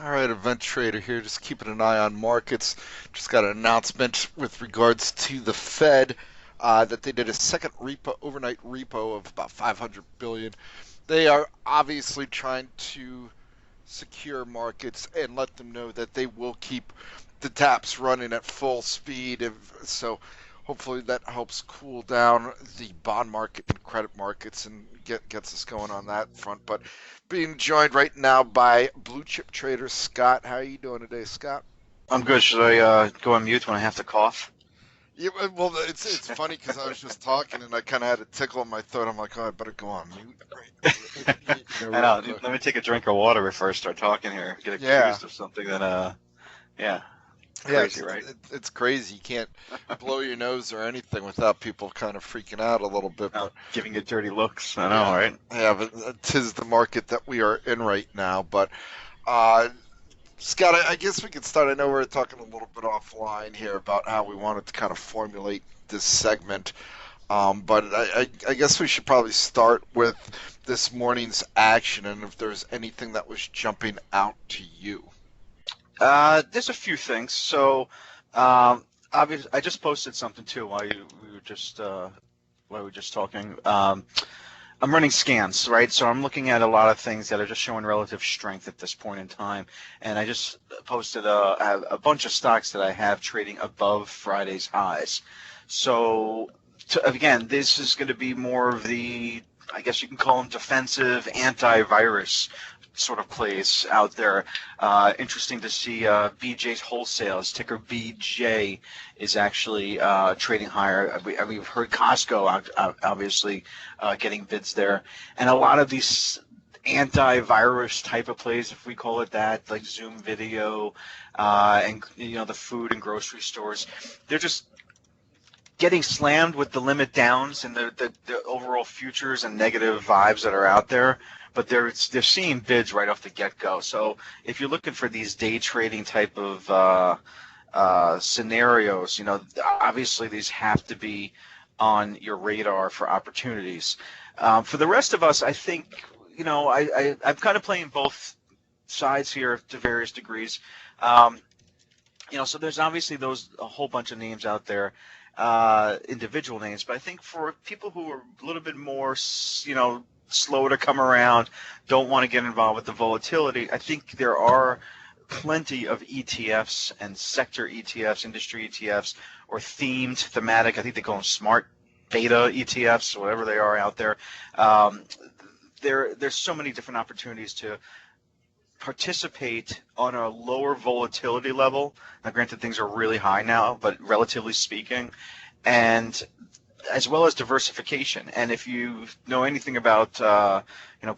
All right, event trader here, just keeping an eye on markets. Just got an announcement with regards to the Fed that they did a second repo, overnight repo of about 500 billion. They are obviously trying to secure markets and let them know that they will keep the taps running at full speed. So hopefully that helps cool down the bond market and credit markets and gets us going on that front. But being joined right now by blue chip trader Scott. How are you doing today, Scott? I'm good. Should I go on mute when I have to cough? Yeah, well, it's funny because I was just talking and I kind of had a tickle in my throat. I'm like, oh, I better go on mute, I know. real quick. Let me take a drink of water before I start talking here. Get Yeah, accused of something that, yeah, yeah, crazy, right? it's crazy. You can't blow your nose or anything without people kind of freaking out a little bit. Oh, But giving you dirty looks. I know, yeah, right? yeah, but tis the market that we are in right now. But uh, Scott, I guess we could start. I know we are talking a little bit offline here about how we wanted to kind of formulate this segment. But I guess we should probably start with this morning's action and if there's anything that was jumping out to you. There's a few things. So, obviously, I just posted something too while we were just talking. I'm running scans, right? So I'm looking at a lot of things that are just showing relative strength at this point in time. And I just posted a bunch of stocks that I have trading above Friday's highs. So again, this is going to be more of the, I guess you can call them defensive antivirus sort of plays out there. Interesting to see BJ's Wholesale's ticker BJ is actually trading higher. We've heard Costco obviously getting bids there, and a lot of these antivirus type of plays, if we call it that, like Zoom Video, and the food and grocery stores, they're just getting slammed with the limit downs and the overall futures and negative vibes that are out there, but they're seeing bids right off the get-go. So if you're looking for these day trading type of scenarios, obviously these have to be on your radar for opportunities. For the rest of us, I think, I'm kind of playing both sides here to various degrees. So there's obviously a whole bunch of names out there, individual names, but I think for people who are a little bit more, slow to come around, don't want to get involved with the volatility, I think there are plenty of ETFs and sector ETFs, industry ETFs, or thematic. I think they call them smart beta ETFs, whatever they are out there. Um, there's so many different opportunities to participate on a lower volatility level. Now, granted, things are really high now, but relatively speaking, and as well as diversification. And if you know anything about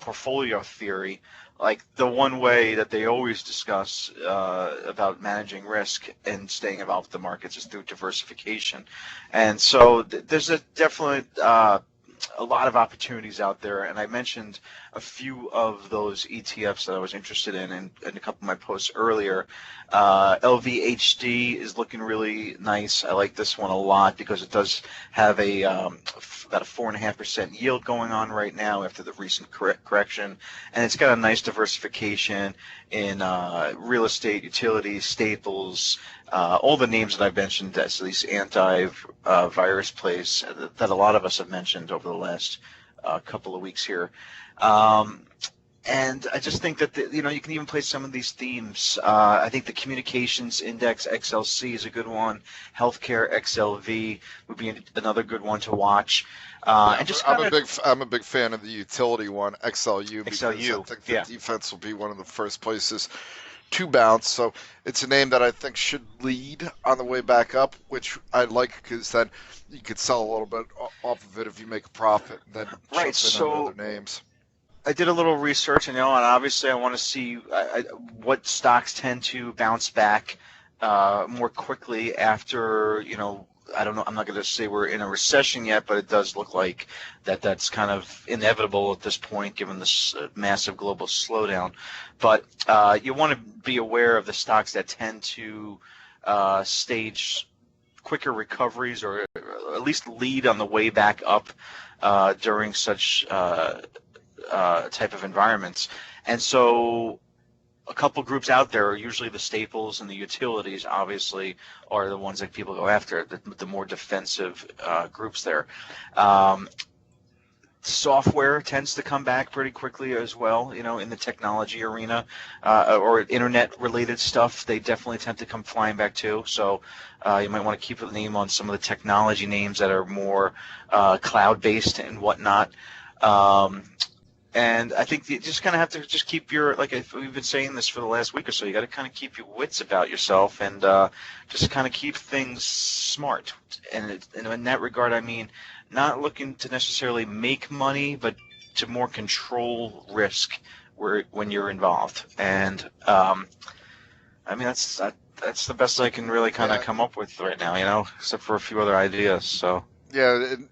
portfolio theory, like the one way that they always discuss about managing risk and staying involved with the markets is through diversification. And so there's a definite a lot of opportunities out there, and I mentioned a few of those ETFs that I was interested in a couple of my posts earlier. LVHD is looking really nice. I like this one a lot because it does have about a 4.5% yield going on right now after the recent correction, and it's got a nice diversification in real estate, utilities, staples, all the names that I've mentioned as these anti-virus plays that a lot of us have mentioned over the last couple of weeks here. And I just think that you can even play some of these themes. I think the communications index XLC is a good one. Healthcare XLV would be another good one to watch. Yeah, And just kind of I'm a big fan of the utility one, XLU, because I XLU, think the yeah. defense will be one of the first places to bounce. So it's a name that I think should lead on the way back up, which I like because then you could sell a little bit off of it if you make a profit, and then Right. jump in on other So names. I did a little research, and obviously I want to see what stocks tend to bounce back more quickly after, I don't know, I'm not going to say we're in a recession yet, but it does look like that's kind of inevitable at this point, given this massive global slowdown. But you want to be aware of the stocks that tend to stage quicker recoveries, or at least lead on the way back up during such type of environments. And so a couple groups out there are usually the staples, and the utilities obviously are the ones that people go after, the more defensive groups there. Um, Software tends to come back pretty quickly as well, in the technology arena, or internet related stuff. They definitely tend to come flying back too. So you might want to keep a name on some of the technology names that are more cloud based and whatnot. Um, and I think you just kind of have to just keep like we've been saying this for the last week or so, you got to kind of keep your wits about yourself, and just kind of keep things smart. And in that regard, I mean, not looking to necessarily make money, but to more control risk when you're involved. And I mean, that's the best I can really kind of Yeah, come up with right now, except for a few other ideas. So yeah, and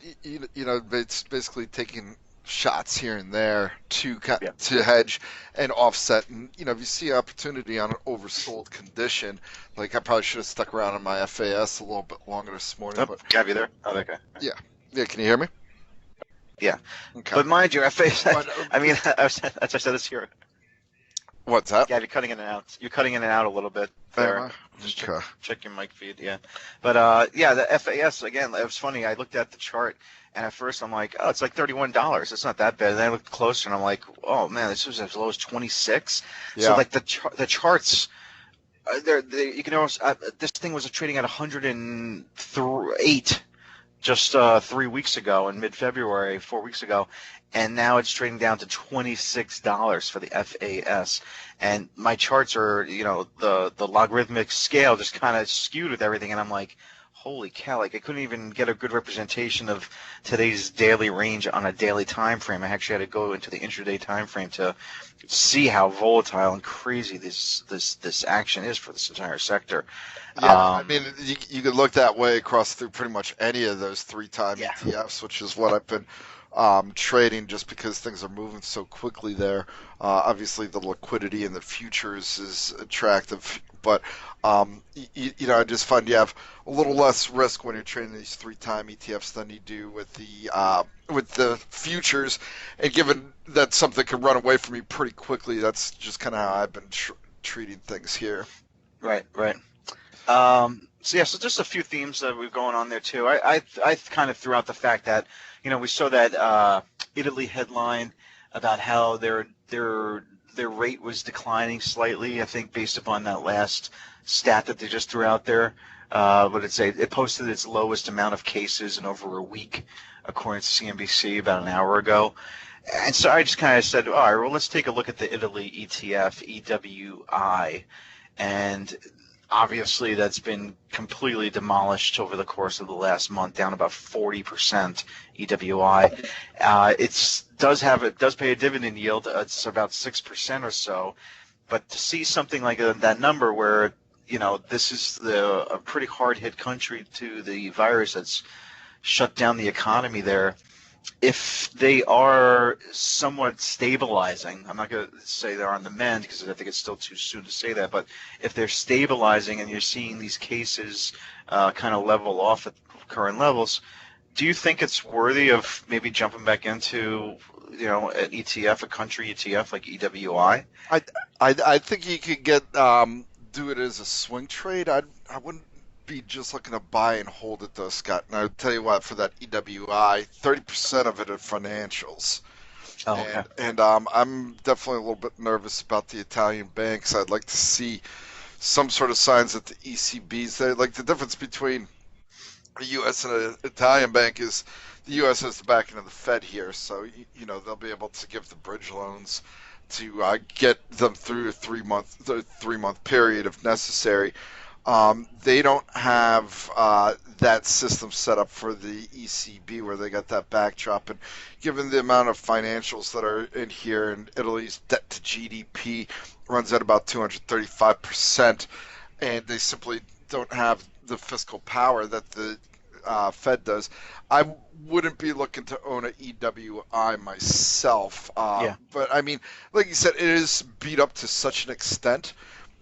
it's basically taking shots here and there yeah. to hedge and offset. And if you see opportunity on an oversold condition, like I probably should have stuck around on my FAS a little bit longer this morning. Oh, But Gab, you there? Oh, okay. yeah, yeah, can you hear me? Yeah. Okay. But mind you, But I mean, as I said this here, what's that? yeah, you're cutting in and out. You're cutting in and out a little bit Am there. I? Just Okay. check your mic feed, yeah. But yeah, the FAS again. It was funny. I looked at the chart, and at first I'm like, oh, it's like $31. It's not that bad. And then I looked closer, and I'm like, oh man, this was as low as 26. So Yeah. like the charts. You can almost this thing was trading at 108 just 3 weeks ago in mid-February, 4 weeks ago, and now it's trading down to $26 for the FAS. And my charts are, the logarithmic scale just kind of skewed with everything, and I'm like, holy cow! Like I couldn't even get a good representation of today's daily range on a daily time frame. I actually had to go into the intraday time frame to see how volatile and crazy this action is for this entire sector. Yeah, I Um, mean, you could look that way across through pretty much any of those three-time yeah, ETFs, which is what I've been trading just because things are moving so quickly there. Obviously, the liquidity in the futures is attractive, but I just find you have a little less risk when you're trading these three-time ETFs than you do with the futures. And given that something can run away from you pretty quickly, that's just kind of how I've been treating things here. right, right. So yeah, so just a few themes that we've going on there too. I kind of threw out the fact that we saw that Italy headline about how their rate was declining slightly. I think based upon that last stat that they just threw out there. What did it say? It posted its lowest amount of cases in over a week, according to CNBC about an hour ago. And so I just kind of said, all right, well, let's take a look at the Italy ETF, EWI, and obviously that's been completely demolished over the course of the last month, down about 40% EWI. It does pay a dividend yield. It's about 6% or so. But to see something like that number where, this is a pretty hard hit country to the virus that's shut down the economy there, if they are somewhat stabilizing, I'm not going to say they're on the mend because I think it's still too soon to say that, but if they're stabilizing and you're seeing these cases kind of level off at current levels, do you think it's worthy of maybe jumping back into, an ETF, a country ETF like EWI? I think you could do it as a swing trade. I wouldn't be just looking to buy and hold it though, Scott. And I'll tell you what, for that EWI, 30% of it are financials. Oh, okay. And I'm definitely a little bit nervous about the Italian banks. I'd like to see some sort of signs that the ECB's there. Like the difference between a U.S. and an Italian bank is the U.S. has the backing of the Fed here, so they'll be able to give the bridge loans to get them through a three month period if necessary. They don't have that system set up for the ECB where they got that backdrop. And given the amount of financials that are in here, and Italy's debt to GDP runs at about 235%, and they simply don't have the fiscal power that the Fed does, I wouldn't be looking to own an EWI myself. Yeah. But I mean, like you said, it is beat up to such an extent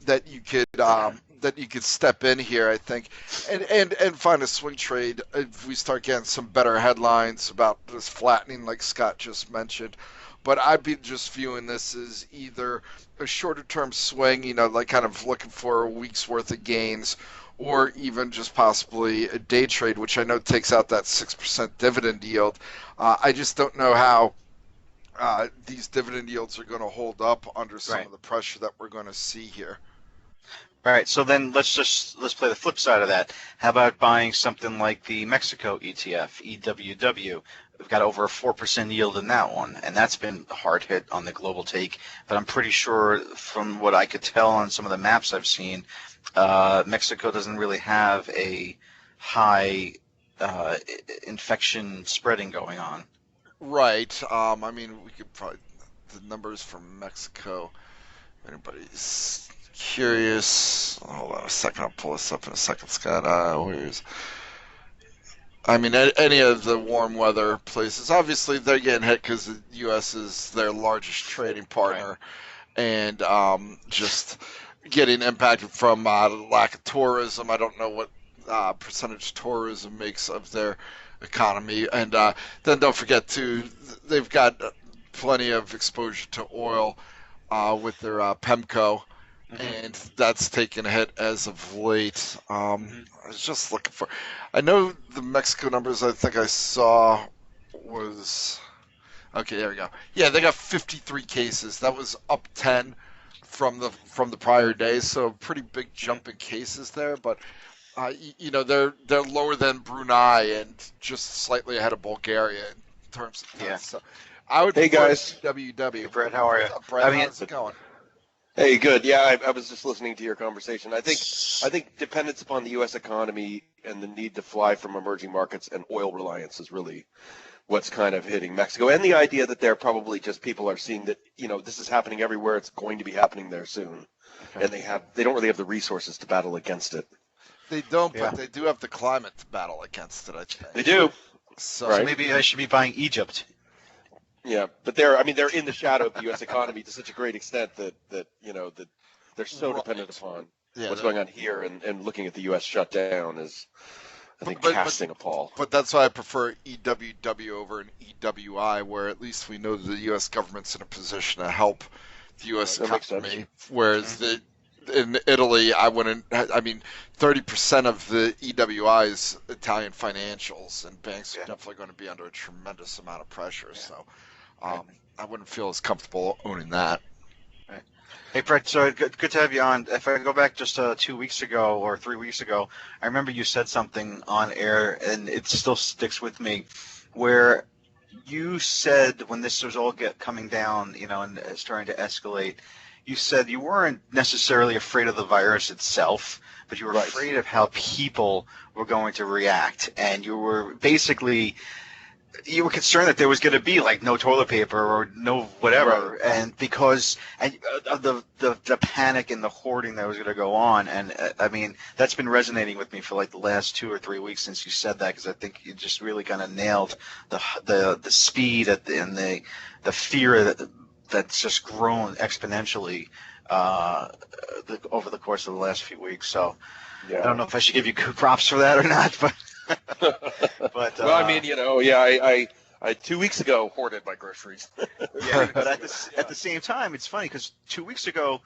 that you could step in here, I think, and find a swing trade if we start getting some better headlines about this flattening, like Scott just mentioned. but I'd be just viewing this as either a shorter term swing, like kind of looking for a week's worth of gains, or even just possibly a day trade, which I know takes out that 6% dividend yield. I just don't know how these dividend yields are going to hold up under some Right. of the pressure that we're going to see here. All right, so then let's play the flip side of that. How about buying something like the Mexico ETF, EWW? We've got over a 4% yield in that one, and that's been hard hit on the global take. But I'm pretty sure, from what I could tell on some of the maps I've seen, Mexico doesn't really have a high infection spreading going on. Right. I mean, we could probably the numbers from Mexico. If anybody's curious, hold on a second. I'll pull this up in a second, Scott. Where's I mean, any of the warm weather places, obviously they're getting hit because the U.S. is their largest trading partner, and just getting impacted from lack of tourism. I don't know what percentage tourism makes of their economy, and then don't forget too, they've got plenty of exposure to oil with their PEMCO, and that's taken a hit as of late. I was just looking for. I know the Mexico numbers. I think I saw was okay. There we go. Yeah, they got 53 cases. That was up 10 from the prior day. So pretty big jump in cases there. But they're lower than Brunei and just slightly ahead of Bulgaria in terms of Yeah. So I would Hey, prefer guys. WW. Hey, Brett, how are you? What's up, Brett? I mean, How's it going? Hey, good. Yeah, I was just listening to your conversation. I think dependence upon the U.S. economy and the need to fly from emerging markets and oil reliance is really what's kind of hitting Mexico. And the idea that they're probably just people are seeing that this is happening everywhere. It's going to be happening there soon, and they don't really have the resources to battle against it. They don't, Yeah. but they do have the climate to battle against it, I think. They do. So Right. maybe I should be buying Egypt. Yeah, but they're in the shadow of the U.S. economy to such a great extent that they're so dependent upon what's going on here, and looking at the U.S. shutdown is, I think, casting a pall. But that's why I prefer EWW over an EWI, where at least we know the U.S. government's in a position to help the U.S. That makes economy. sense. Whereas in Italy, I wouldn't. I mean, 30% of the EWI is Italian financials, and banks are definitely going to be under a tremendous amount of pressure. So I wouldn't feel as comfortable owning that. Right. Hey, Brett, so good to have you on. If I go back just 2 weeks ago or 3 weeks ago, I remember you said something on air, and it still sticks with me, where you said when this was all coming down, and starting to escalate, you said you weren't necessarily afraid of the virus itself, but you were afraid of how people were going to react, and you were concerned that there was going to be like no toilet paper or no whatever, and because of the panic and the hoarding that was going to go on. And I mean, that's been resonating with me for like the last 2 or 3 weeks since you said that, because I think you just really kind of nailed the speed and the fear that's just grown exponentially over the course of the last few weeks. So I don't know if I should give you props for that or not, but. But well, I mean, I 2 weeks ago hoarded my groceries. Yeah, but at the same time, it's funny because 2 weeks ago,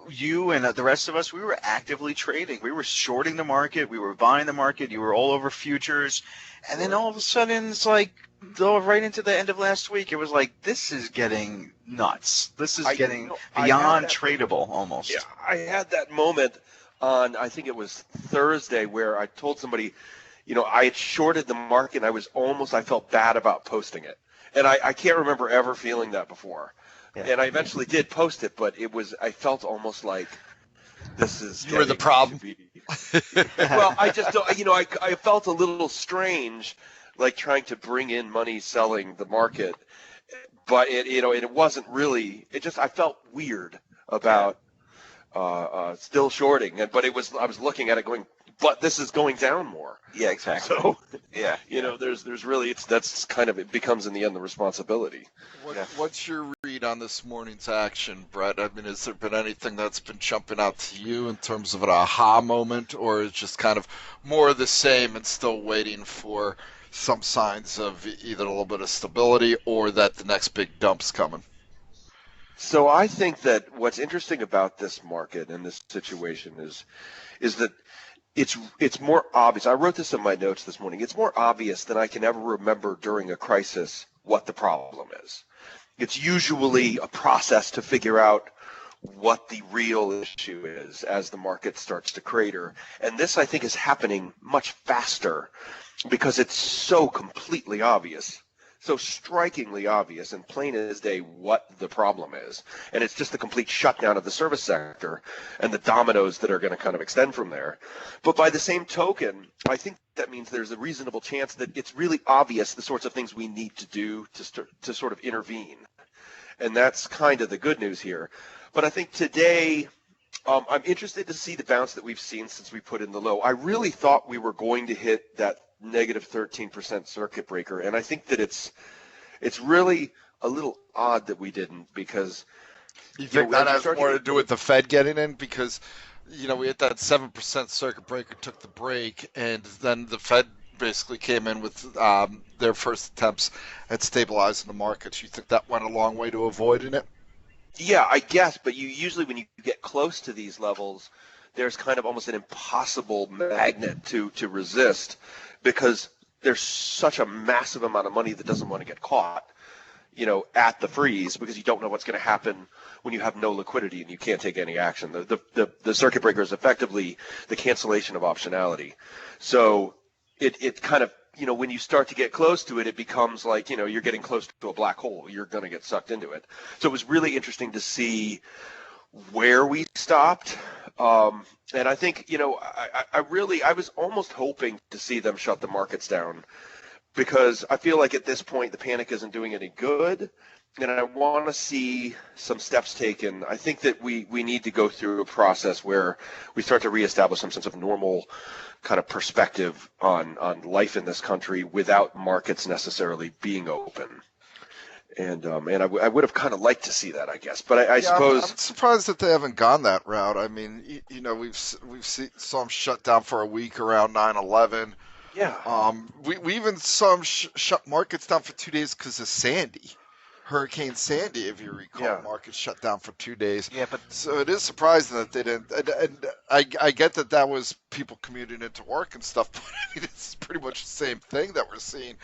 you and the rest of us, we were actively trading. We were shorting the market. We were buying the market. You were all over futures. And then all of a sudden, it's like, right into the end of last week, it was like, this is getting nuts. This is getting beyond tradable almost. Yeah, I had that moment on, I think it was Thursday, where I told somebody, I had shorted the market, and I felt bad about posting it. And I can't remember ever feeling that before. Yeah. And I eventually did post it, but I felt almost like this is. You were the problem. Well, I just don't, I felt a little strange, like trying to bring in money selling the market, but it wasn't really, I felt weird about still shorting, but I was looking at it going, but this is going down more. Yeah, exactly. So, there's really, that's kind of, it becomes in the end the responsibility. What's your read read on this morning's action, Brett? I mean, has there been anything that's been jumping out to you in terms of an aha moment, or is it just kind of more of the same and still waiting for some signs of either a little bit of stability or that the next big dump's coming? So I think that what's interesting about this market and this situation is that it's more obvious. I wrote this in my notes this morning. It's more obvious than I can ever remember during a crisis what the problem is. It's usually a process to figure out what the real issue is as the market starts to crater. And this, I think, is happening much faster because it's so completely obvious, so strikingly obvious and plain as day what the problem is. And it's just the complete shutdown of the service sector and the dominoes that are going to kind of extend from there. But by the same token, I think that means there's a reasonable chance that it's really obvious the sorts of things we need to do to sort of intervene. And that's kind of the good news here. But I think today, I'm interested to see the bounce that we've seen since we put in the low. I really thought we were going to hit that negative 13% circuit breaker, and I think that it's really a little odd that we didn't, because You think that has more to do with the Fed getting in? Because, we hit that 7% circuit breaker, took the break, and then the Fed basically came in with their first attempts at stabilizing the markets. You think that went a long way to avoiding it? Yeah, I guess, but you usually, when you get close to these levels, there's kind of almost an impossible magnet to resist, because there's such a massive amount of money that doesn't want to get caught, at the freeze, because you don't know what's going to happen when you have no liquidity and you can't take any action. The circuit breaker is effectively the cancellation of optionality. So it kind of, when you start to get close to it, it becomes like, you're getting close to a black hole. You're going to get sucked into it. So it was really interesting to see where we stopped. And I think, I was almost hoping to see them shut the markets down, because I feel like at this point the panic isn't doing any good, and I want to see some steps taken. I think that we need to go through a process where we start to reestablish some sense of normal kind of perspective on life in this country without markets necessarily being open. And I would have kind of liked to see that, I guess. But I suppose I'm surprised that they haven't gone that route. I mean, we've saw them shut down for a week around 9/11. yeah. We even saw them shut markets down for 2 days because of Sandy, Hurricane Sandy. If you recall, Yeah. markets shut down for 2 days. Yeah, but So it is surprising that they didn't. And I get that was people commuting into work and stuff, but I mean, it's pretty much the same thing that we're seeing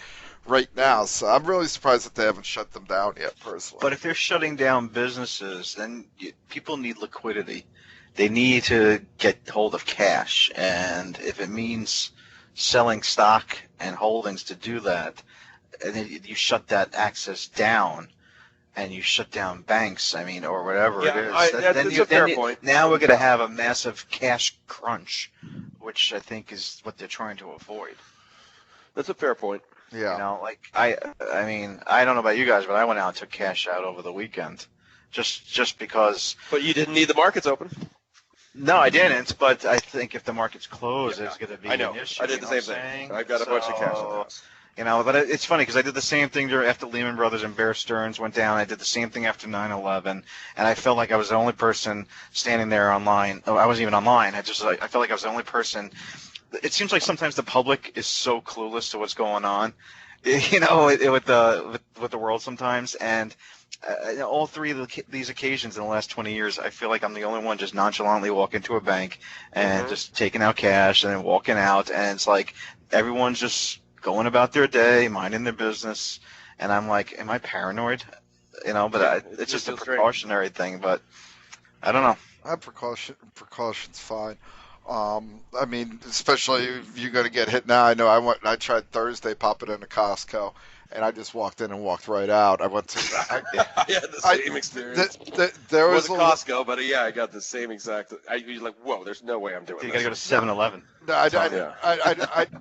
right now. So I'm really surprised that they haven't shut them down yet, personally. But if they're shutting down businesses, then people need liquidity. They need to get hold of cash, and if it means selling stock and holdings to do that, and then you shut that access down, and you shut down banks, or whatever it is. That's a fair point. Now we're going to have a massive cash crunch, which I think is what they're trying to avoid. That's a fair point. Yeah. I don't know about you guys, but I went out and took cash out over the weekend, just because. But you didn't need the markets open. No, I didn't. But I think if the market's closed, Yeah, it's going to be I know. an issue. I did the same thing. I've got a bunch of cash in the house. But it's funny because I did the same thing after Lehman Brothers and Bear Stearns went down. I did the same thing after 9/11, and I felt like I was the only person standing there online. Oh, I wasn't even online. I felt like I was the only person. It seems like sometimes the public is so clueless to what's going on, with the world sometimes. And all three of these occasions in the last 20 years, I feel like I'm the only one just nonchalantly walking to a bank and just taking out cash and then walking out, and it's like everyone's just going about their day, minding their business, and I'm like, am I paranoid? But it's just a precautionary thing. But I don't know. Precaution's fine. I mean, especially if you're going to get hit now. I know I tried Thursday popping into Costco, and I just walked in and walked right out. I went to. I had the same experience. There It was wasn't Costco, but yeah, I got the same exact. You're like, whoa, there's no way I'm doing You this. got to go to 7-Eleven. No,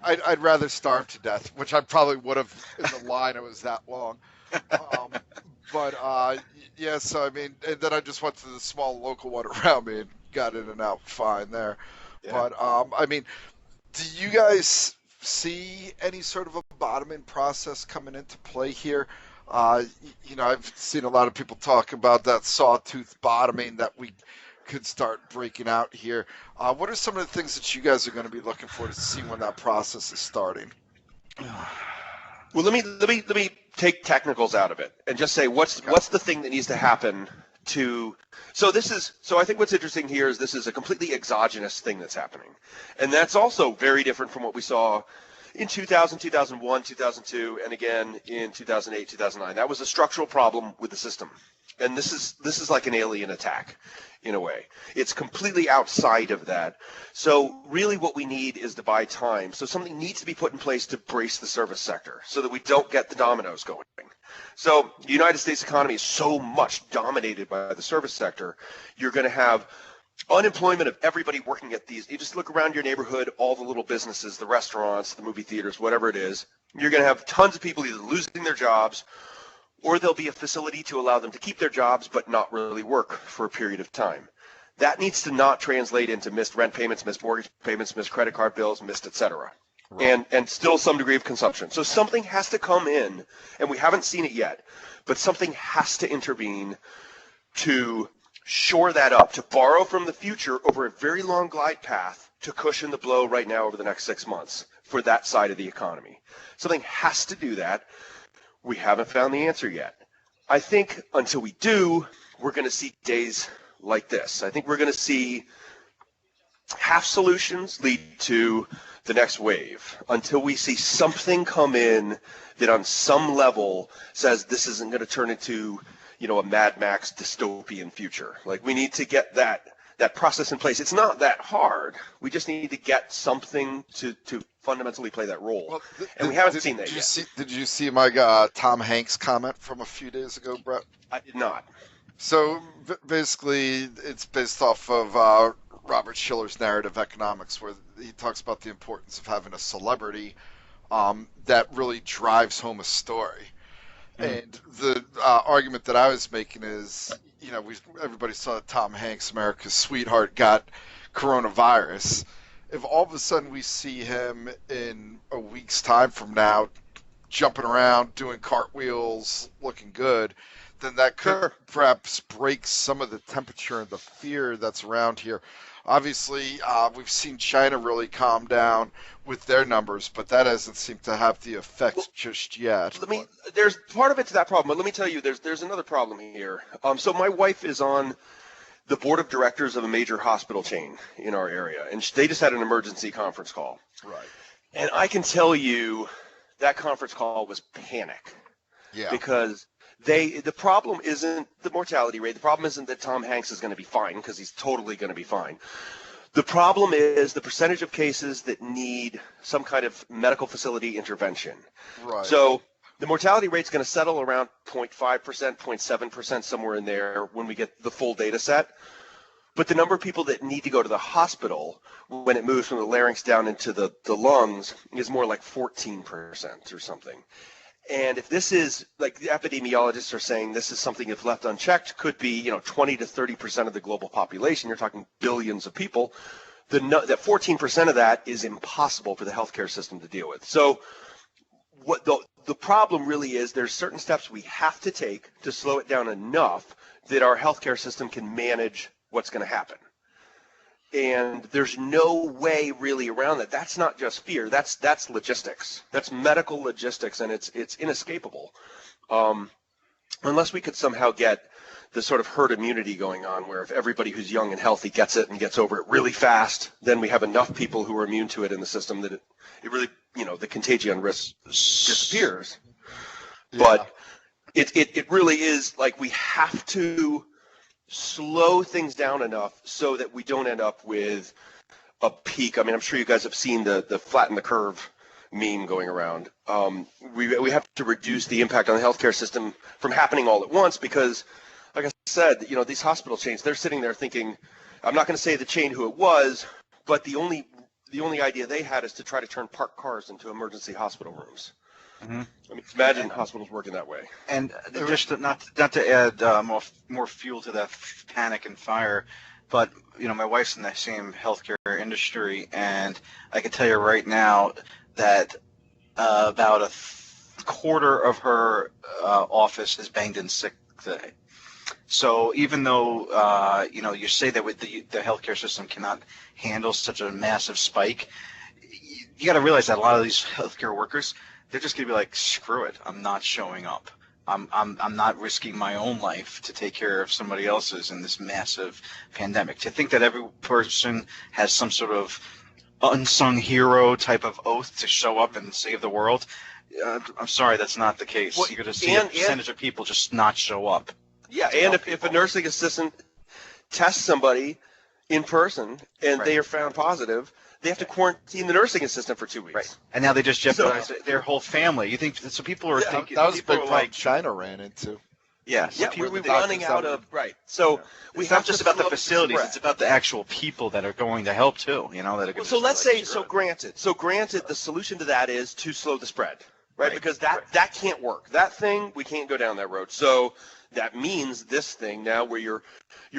I'd rather starve to death, which I probably would have in the line. It was that long. Yeah. So I mean, and then I just went to the small local one around me and got in and out fine there. Yeah. But I mean, do you guys see any sort of a bottoming process coming into play here? I've seen a lot of people talk about that sawtooth bottoming that we could start breaking out here. What are some of the things that you guys are going to be looking for to see when that process is starting? Well, let me take technicals out of it and just say what's Okay. the thing that needs to happen to. So I think what's interesting here is this is a completely exogenous thing that's happening, and that's also very different from what we saw in 2000, 2001, 2002, and again in 2008, 2009. That was a structural problem with the system, and this is like an alien attack in a way. It's completely outside of that. So really what we need is to buy time. So something needs to be put in place to brace the service sector so that we don't get the dominoes going. So the United States economy is so much dominated by the service sector, you're going to have unemployment of everybody working at these. You just look around your neighborhood, all the little businesses, the restaurants, the movie theaters, whatever it is, you're going to have tons of people either losing their jobs or there'll be a facility to allow them to keep their jobs but not really work for a period of time. That needs to not translate into missed rent payments, missed mortgage payments, missed credit card bills, missed et cetera. Right. And still some degree of consumption. So something has to come in, and we haven't seen it yet, but something has to intervene to shore that up, to borrow from the future over a very long glide path to cushion the blow right now over the next 6 months for that side of the economy. Something has to do that. We haven't found the answer yet. I think until we do, we're going to see days like this. I think we're going to see half solutions lead to the next wave until we see something come in that on some level says this isn't going to turn into, a Mad Max dystopian future. Like we need to get that process in place. It's not that hard. We just need to get something to fundamentally play that role. Well, And we haven't seen that yet. Did you see my Tom Hanks comment from a few days ago, Brett? I did not. So basically, it's based off of Robert Schiller's narrative economics, where he talks about the importance of having a celebrity that really drives home a story. And the argument that I was making is, everybody saw that Tom Hanks, America's sweetheart, got coronavirus. If all of a sudden we see him in a week's time from now, jumping around, doing cartwheels, looking good, then that could perhaps break some of the temperature and the fear that's around here. Obviously, we've seen China really calm down with their numbers, but that hasn't seemed to have the effect just yet. There's part of it to that problem, but let me tell you, there's another problem here. So my wife is on the board of directors of a major hospital chain in our area, and they just had an emergency conference call. Right. And I can tell you that conference call was panic. Yeah. Because the problem isn't the mortality rate. The problem isn't that Tom Hanks is going to be fine, because he's totally going to be fine. The problem is the percentage of cases that need some kind of medical facility intervention. Right. So the mortality rate is going to settle around 0.5%, 0.7%, somewhere in there when we get the full data set. But the number of people that need to go to the hospital when it moves from the larynx down into the lungs is more like 14% or something. And if this is, like the epidemiologists are saying, this is something if left unchecked could be, 20 to 30% of the global population. You're talking billions of people. That 14% of that is impossible for the healthcare system to deal with. So what the problem really is, there's certain steps we have to take to slow it down enough that our healthcare system can manage what's going to happen. And there's no way really around that. That's not just fear. That's logistics. That's medical logistics, and it's inescapable. Unless we could somehow get the sort of herd immunity going on, where if everybody who's young and healthy gets it and gets over it really fast, then we have enough people who are immune to it in the system that it really, the contagion risk disappears. Yeah. But it really is like we have to slow things down enough so that we don't end up with a peak. I mean, I'm sure you guys have seen the flatten the curve meme going around. We have to reduce the impact on the healthcare system from happening all at once, because, like I said, these hospital chains, they're sitting there thinking, I'm not going to say the chain who it was, but the only idea they had is to try to turn parked cars into emergency hospital rooms. Mm-hmm. I mean, imagine hospitals working that way. And just not to add more fuel to that panic and fire, but my wife's in the same healthcare industry, and I can tell you right now that about quarter of her office is banged in sick today. So even though you say that with the healthcare system cannot handle such a massive spike, you got to realize that a lot of these healthcare workers, they're just going to be like, screw it, I'm not showing up. I'm not risking my own life to take care of somebody else's in this massive pandemic. To think that every person has some sort of unsung hero type of oath to show up and save the world, I'm sorry, that's not the case. Well, you're going to see a percentage of people just not show up. Yeah, and if a nursing assistant tests somebody in person and they are found positive, they have to quarantine the nursing assistant for 2 weeks. Right. And now they just jeopardize their whole family. You think so? People are thinking that was a people big are problem like, China ran into. yes. Yeah, we're running out of So we It's have not just to about the slow facilities; spread. it's about the actual people that are going to help too. That are going to. So let's say, granted, the solution to that is to slow the spread, right? Because that can't work. That thing, we can't go down that road. So that means this thing now where you're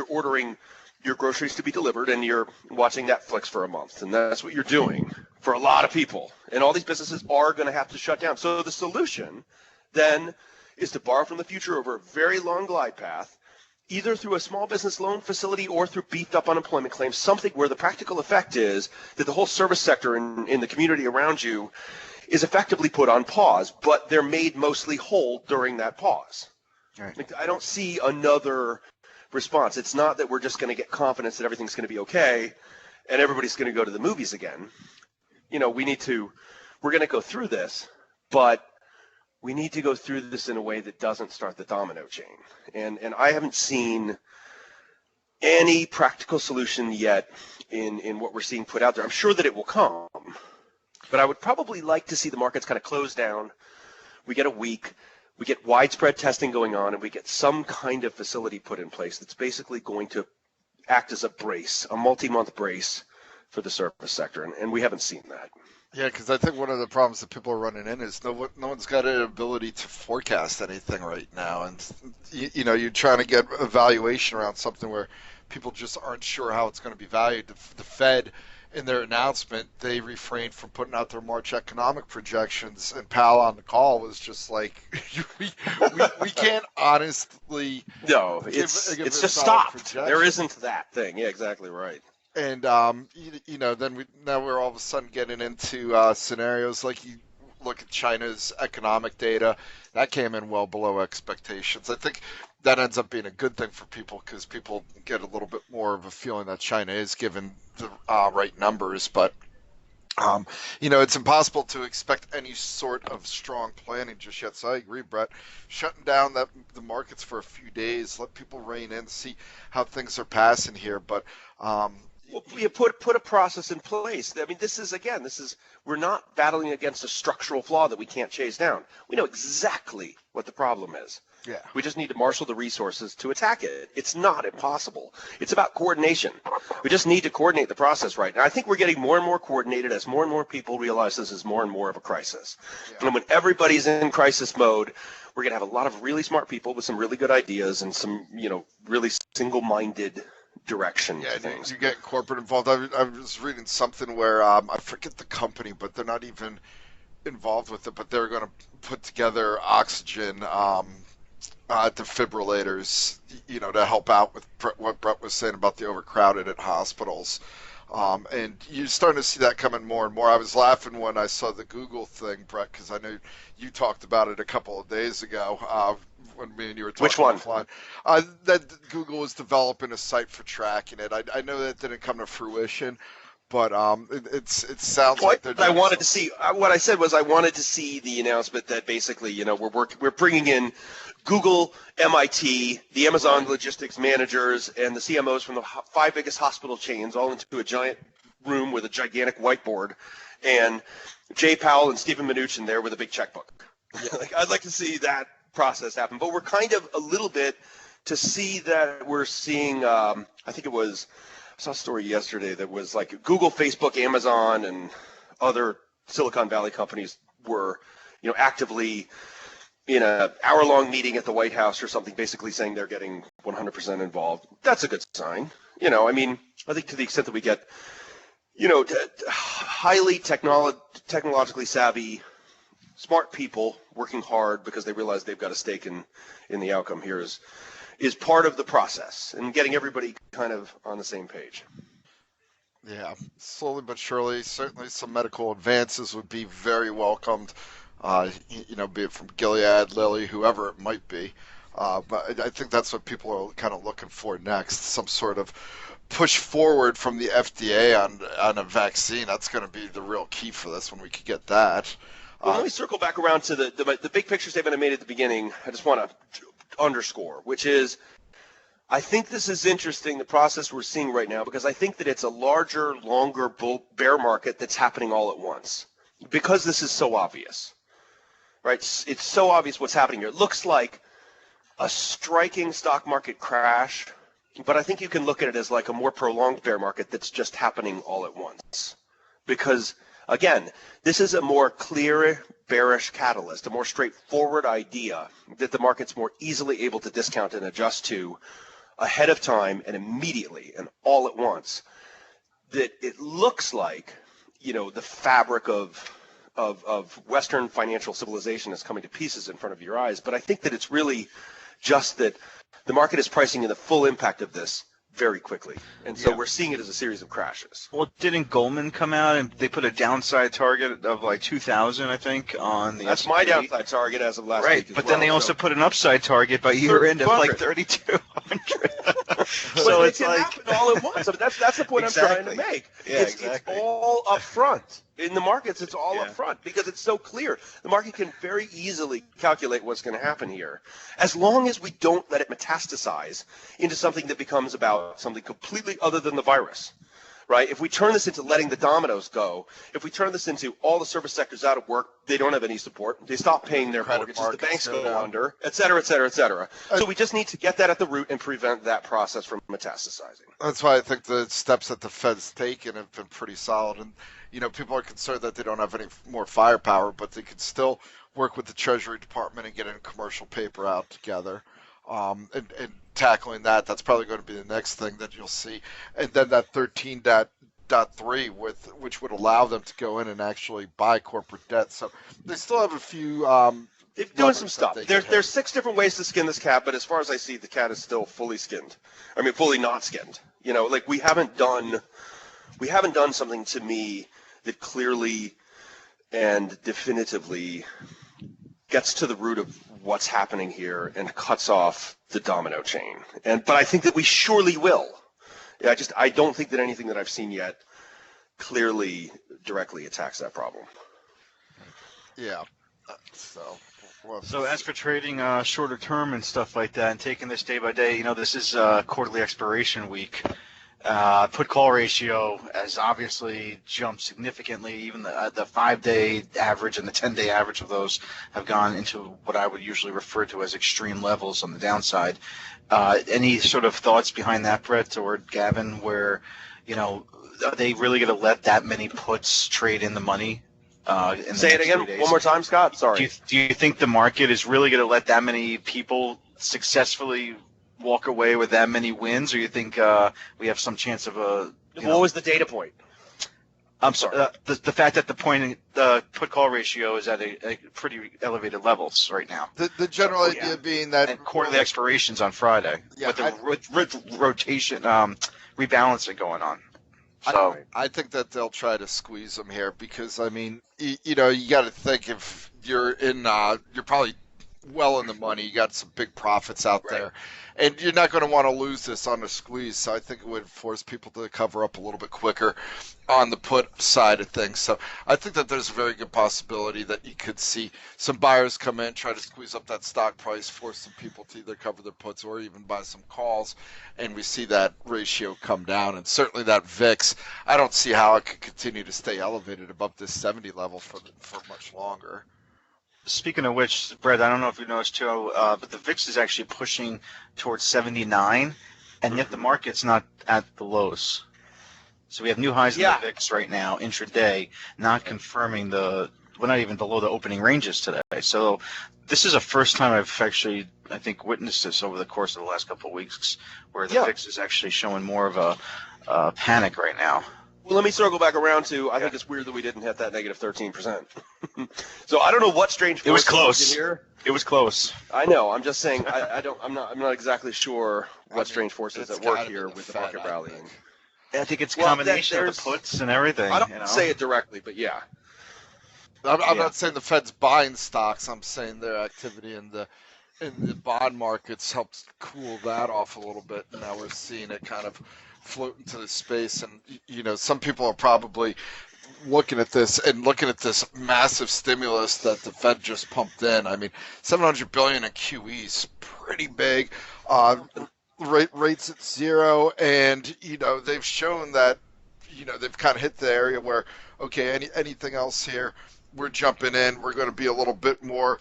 ordering your groceries to be delivered and you're watching Netflix for a month, and that's what you're doing for a lot of people. And all these businesses are going to have to shut down. So the solution then is to borrow from the future over a very long glide path, either through a small business loan facility or through beefed up unemployment claims, something where the practical effect is that the whole service sector in the community around you is effectively put on pause, but they're made mostly whole during that pause. Right. Like, I don't see another response. It's not that we're just going to get confidence that everything's going to be okay and everybody's going to go to the movies again. We're going to go through this, but we need to go through this in a way that doesn't start the domino chain. And I haven't seen any practical solution yet in what we're seeing put out there. I'm sure that it will come, but I would probably like to see the markets kind of close down. We get a week. We get widespread testing going on, and we get some kind of facility put in place that's basically going to act as a brace, a multi-month brace for the service sector, and we haven't seen that. Yeah, because I think one of the problems that people are running in is no one's got an ability to forecast anything right now, and you're trying to get a valuation around something where people just aren't sure how it's going to be valued. The Fed, in their announcement, they refrained from putting out their March economic projections, and Powell on the call was just like, we can't honestly. No, give it's a just solid stopped. projection. There isn't that thing. Yeah, exactly right. And then now we're all of a sudden getting into scenarios like you look at China's economic data that came in well below expectations. I think that ends up being a good thing for people because people get a little bit more of a feeling that China is given the right numbers. But it's impossible to expect any sort of strong planning just yet. So I agree, Brett. Shutting down the markets for a few days, let people rein in, see how things are passing here. But well, you put a process in place. I mean, we're not battling against a structural flaw that we can't chase down. We know exactly what the problem is. Yeah. We just need to marshal the resources to attack it. It's not impossible. It's about coordination. We just need to coordinate the process right. And I think we're getting more and more coordinated as more and more people realize this is more and more of a crisis. Yeah. And when everybody's in crisis mode, we're going to have a lot of really smart people with some really good ideas and some, really single-minded direction. Yeah, things. You get corporate involved. I was reading something where I forget the company, but they're not even involved with it. But they're going to put together oxygen defibrillators, to help out with what Brett was saying about the overcrowded at hospitals. And you're starting to see that coming more and more. I was laughing when I saw the Google thing, Brett, because I know you talked about it a couple of days ago when me and you were talking. Which one? Offline. That Google was developing a site for tracking it. I know that didn't come to fruition, but it sounds like they're doing I wanted to see. What I said was I wanted to see the announcement that basically, we're bringing in Google, MIT, the Amazon logistics managers, and the CMOs from the 5 biggest hospital chains all into a giant room with a gigantic whiteboard, and Jay Powell and Stephen Mnuchin there with a big checkbook. Yeah. I'd like to see that process happen, but we're kind of a little bit to see that we're seeing. I saw a story yesterday that was like Google, Facebook, Amazon, and other Silicon Valley companies were, actively in an hour-long meeting at the White House or something, basically saying they're getting 100% involved. That's a good sign. I think to the extent that we get, highly technologically savvy, smart people working hard because they realize they've got a stake in the outcome here is part of the process and getting everybody kind of on the same page. Yeah, slowly but surely, certainly some medical advances would be very welcomed, be it from Gilead, Lilly, whoever it might be. But I think that's what people are kind of looking for next, some sort of push forward from the FDA on a vaccine. That's going to be the real key for this when we could get that. Well, let me circle back around to the big picture statement I made at the beginning. I just want to underscore, which is I think this is interesting, the process we're seeing right now, because I think that it's a larger, longer bear market that's happening all at once because this is so obvious, right? It's so obvious what's happening here. It looks like a striking stock market crash, but I think you can look at it as like a more prolonged bear market that's just happening all at once because, again, this is a more clear bearish catalyst, a more straightforward idea that the market's more easily able to discount and adjust to ahead of time and immediately and all at once, that it looks like, the fabric of Western financial civilization is coming to pieces in front of your eyes. But I think that it's really just that the market is pricing in the full impact of this very quickly. And so we're seeing it as a series of crashes. Well, didn't Goldman come out and they put a downside target of like 2,000, I think, on the That's S&P? my downside target as of last week. Right, but then they also put an upside target by year end of like 3,200. So it's can like happen all at once. I mean, that's the point Exactly. I'm trying to make. Yeah, exactly. It's all up front. In the markets, it's all up front because it's so clear. The market can very easily calculate what's going to happen here. As long as we don't let it metastasize into something that becomes about something completely other than the virus, right? If we turn this into letting the dominoes go, if we turn this into all the service sectors out of work, they don't have any support, they stop paying their Credit mortgages, the markets banks go go down. under, et cetera, et cetera, et cetera. So we just need to get that at the root and prevent that process from metastasizing. That's why I think the steps that the Fed's taken have been pretty solid. And, people are concerned that they don't have any more firepower, but they can still work with the Treasury Department and get a commercial paper out together. And tackling that's probably going to be the next thing that you'll see. And then that 13.3, which would allow them to go in and actually buy corporate debt. So they still have a few. They're doing some stuff. There's 6 different ways to skin this cat, but as far as I see, the cat is still fully skinned. I mean, fully not skinned. Like we haven't done something to me that clearly and definitively gets to the root of what's happening here and cuts off the domino chain. But I think that we surely will. I don't think that anything that I've seen yet clearly directly attacks that problem. Yeah. So as for trading shorter term and stuff like that and taking this day by day, this is quarterly expiration week. Put call ratio has obviously jumped significantly. Even the 5-day average and the 10-day average of those have gone into what I would usually refer to as extreme levels on the downside. Any sort of thoughts behind that, Brett or Gavin, where, are they really going to let that many puts trade in the money? Say it again one more time, Scott. Sorry. Do you think the market is really going to let that many people successfully walk away with that many wins, or you think we have some chance of a? What was the data point? I'm sorry. The fact that the put call ratio is at a pretty elevated levels right now. The general idea being that and quarterly expirations on Friday with the rotation rebalancing going on. So I think that they'll try to squeeze them here because I mean, you got to think if you're in, you're probably well in the money. You got some big profits out there, and you're not going to want to lose this on a squeeze. So I think it would force people to cover up a little bit quicker on the put side of things. So I think that there's a very good possibility that you could see some buyers come in, try to squeeze up that stock price, force some people to either cover their puts or even buy some calls, and we see that ratio come down. And certainly that VIX, I don't see how it could continue to stay elevated above this 70 level for much longer. Speaking of which, Brett, I don't know if you noticed too, but the VIX is actually pushing towards 79, and yet the market's not at the lows. So we have new highs in the VIX right now, intraday, not confirming we're not even below the opening ranges today. So this is the first time I've actually, I think, witnessed this over the course of the last couple of weeks, where the VIX is actually showing more of a panic right now. Well, let me circle back around to, I think it's weird that we didn't hit that negative 13%. So I don't know what strange It was force close. in here. It was close. I know. I'm just saying. I'm not exactly sure what strange forces it's at work gotta be here the with the Fed, market I rallying. think. I think it's a Well, combination of there's- the puts and everything. I don't you know? say it directly, but yeah. I'm Yeah. not saying the Fed's buying stocks. I'm saying their activity in the bond markets helps cool that off a little bit. And now we're seeing it kind of float into the space. And some people are probably looking at this massive stimulus that the Fed just pumped in. I mean, 700 billion in QE is pretty big. Rates at zero, and they've shown that they've kind of hit the area where anything else here, we're jumping in. We're going to be a little bit more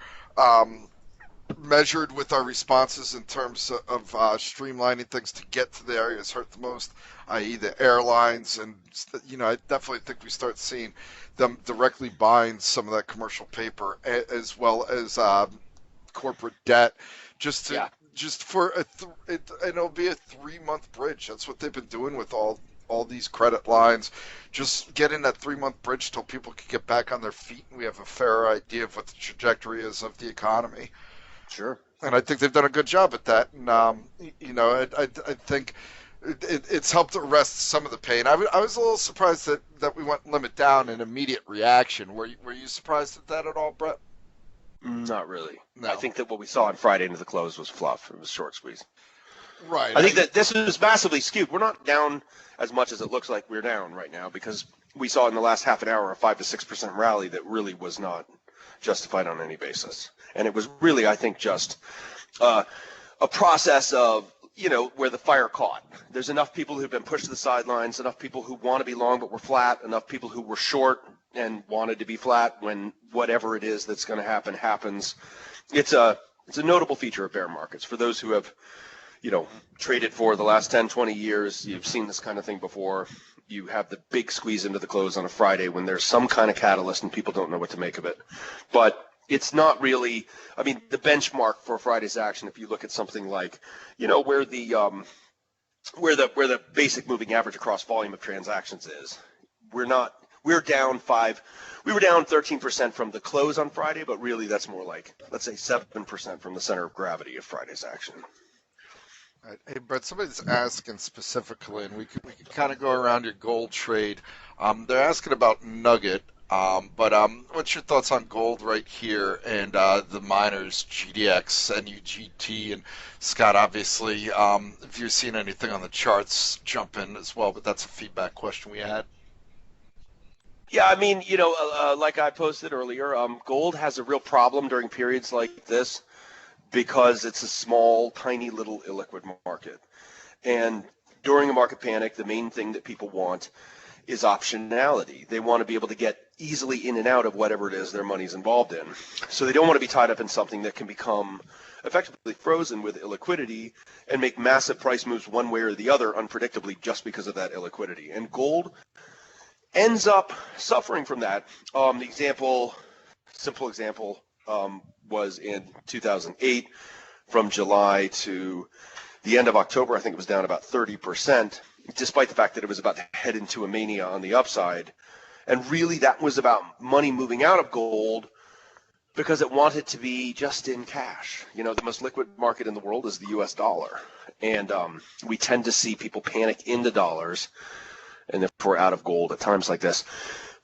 measured with our responses in terms of streamlining things to get to the areas hurt the most, i.e. the airlines. And, I definitely think we start seeing them directly buying some of that commercial paper as well as corporate debt just for and it'll be a 3-month bridge. That's what they've been doing with all these credit lines. Just get in that 3-month bridge till people can get back on their feet and we have a fair idea of what the trajectory is of the economy. Sure. And I think they've done a good job at that. And, I think it's helped arrest some of the pain. I was a little surprised that we went limit down in immediate reaction. Were you surprised at that at all, Brett? Not really. No. I think that what we saw on Friday into the close was fluff. It was short squeeze. Right. I think that this is massively skewed. We're not down as much as it looks like we're down right now because we saw in the last half an hour a 5 to 6% rally that really was not justified on any basis. And it was really, I think, just a process of, where the fire caught. There's enough people who've been pushed to the sidelines, enough people who want to be long but were flat, enough people who were short and wanted to be flat when whatever it is that's going to happen happens. It's a notable feature of bear markets. For those who have, traded for the last 10, 20 years, you've seen this kind of thing before. You have the big squeeze into the close on a Friday when there's some kind of catalyst and people don't know what to make of it. But it's not really, the benchmark for Friday's action, if you look at something like, where the basic moving average across volume of transactions is, we were down 13% from the close on Friday, but really that's more like, let's say 7% from the center of gravity of Friday's action. Right. Hey, Brett, somebody's asking specifically, and we could kind of go around your gold trade. They're asking about Nugget, but what's your thoughts on gold right here and the miners, GDX, NUGT, and Scott, obviously, if you're seeing anything on the charts, jump in as well, but that's a feedback question we had. Yeah, like I posted earlier, gold has a real problem during periods like this because it's a small, tiny little illiquid market. And during a market panic, the main thing that people want is optionality. They want to be able to get easily in and out of whatever it is their money's involved in. So they don't want to be tied up in something that can become effectively frozen with illiquidity and make massive price moves one way or the other unpredictably just because of that illiquidity. And gold ends up suffering from that. Simple example, was in 2008 from July to the end of October. I think it was down about 30%, despite the fact that it was about to head into a mania on the upside. And really that was about money moving out of gold because it wanted to be just in cash. The most liquid market in the world is the US dollar. And we tend to see people panic into dollars and therefore out of gold at times like this.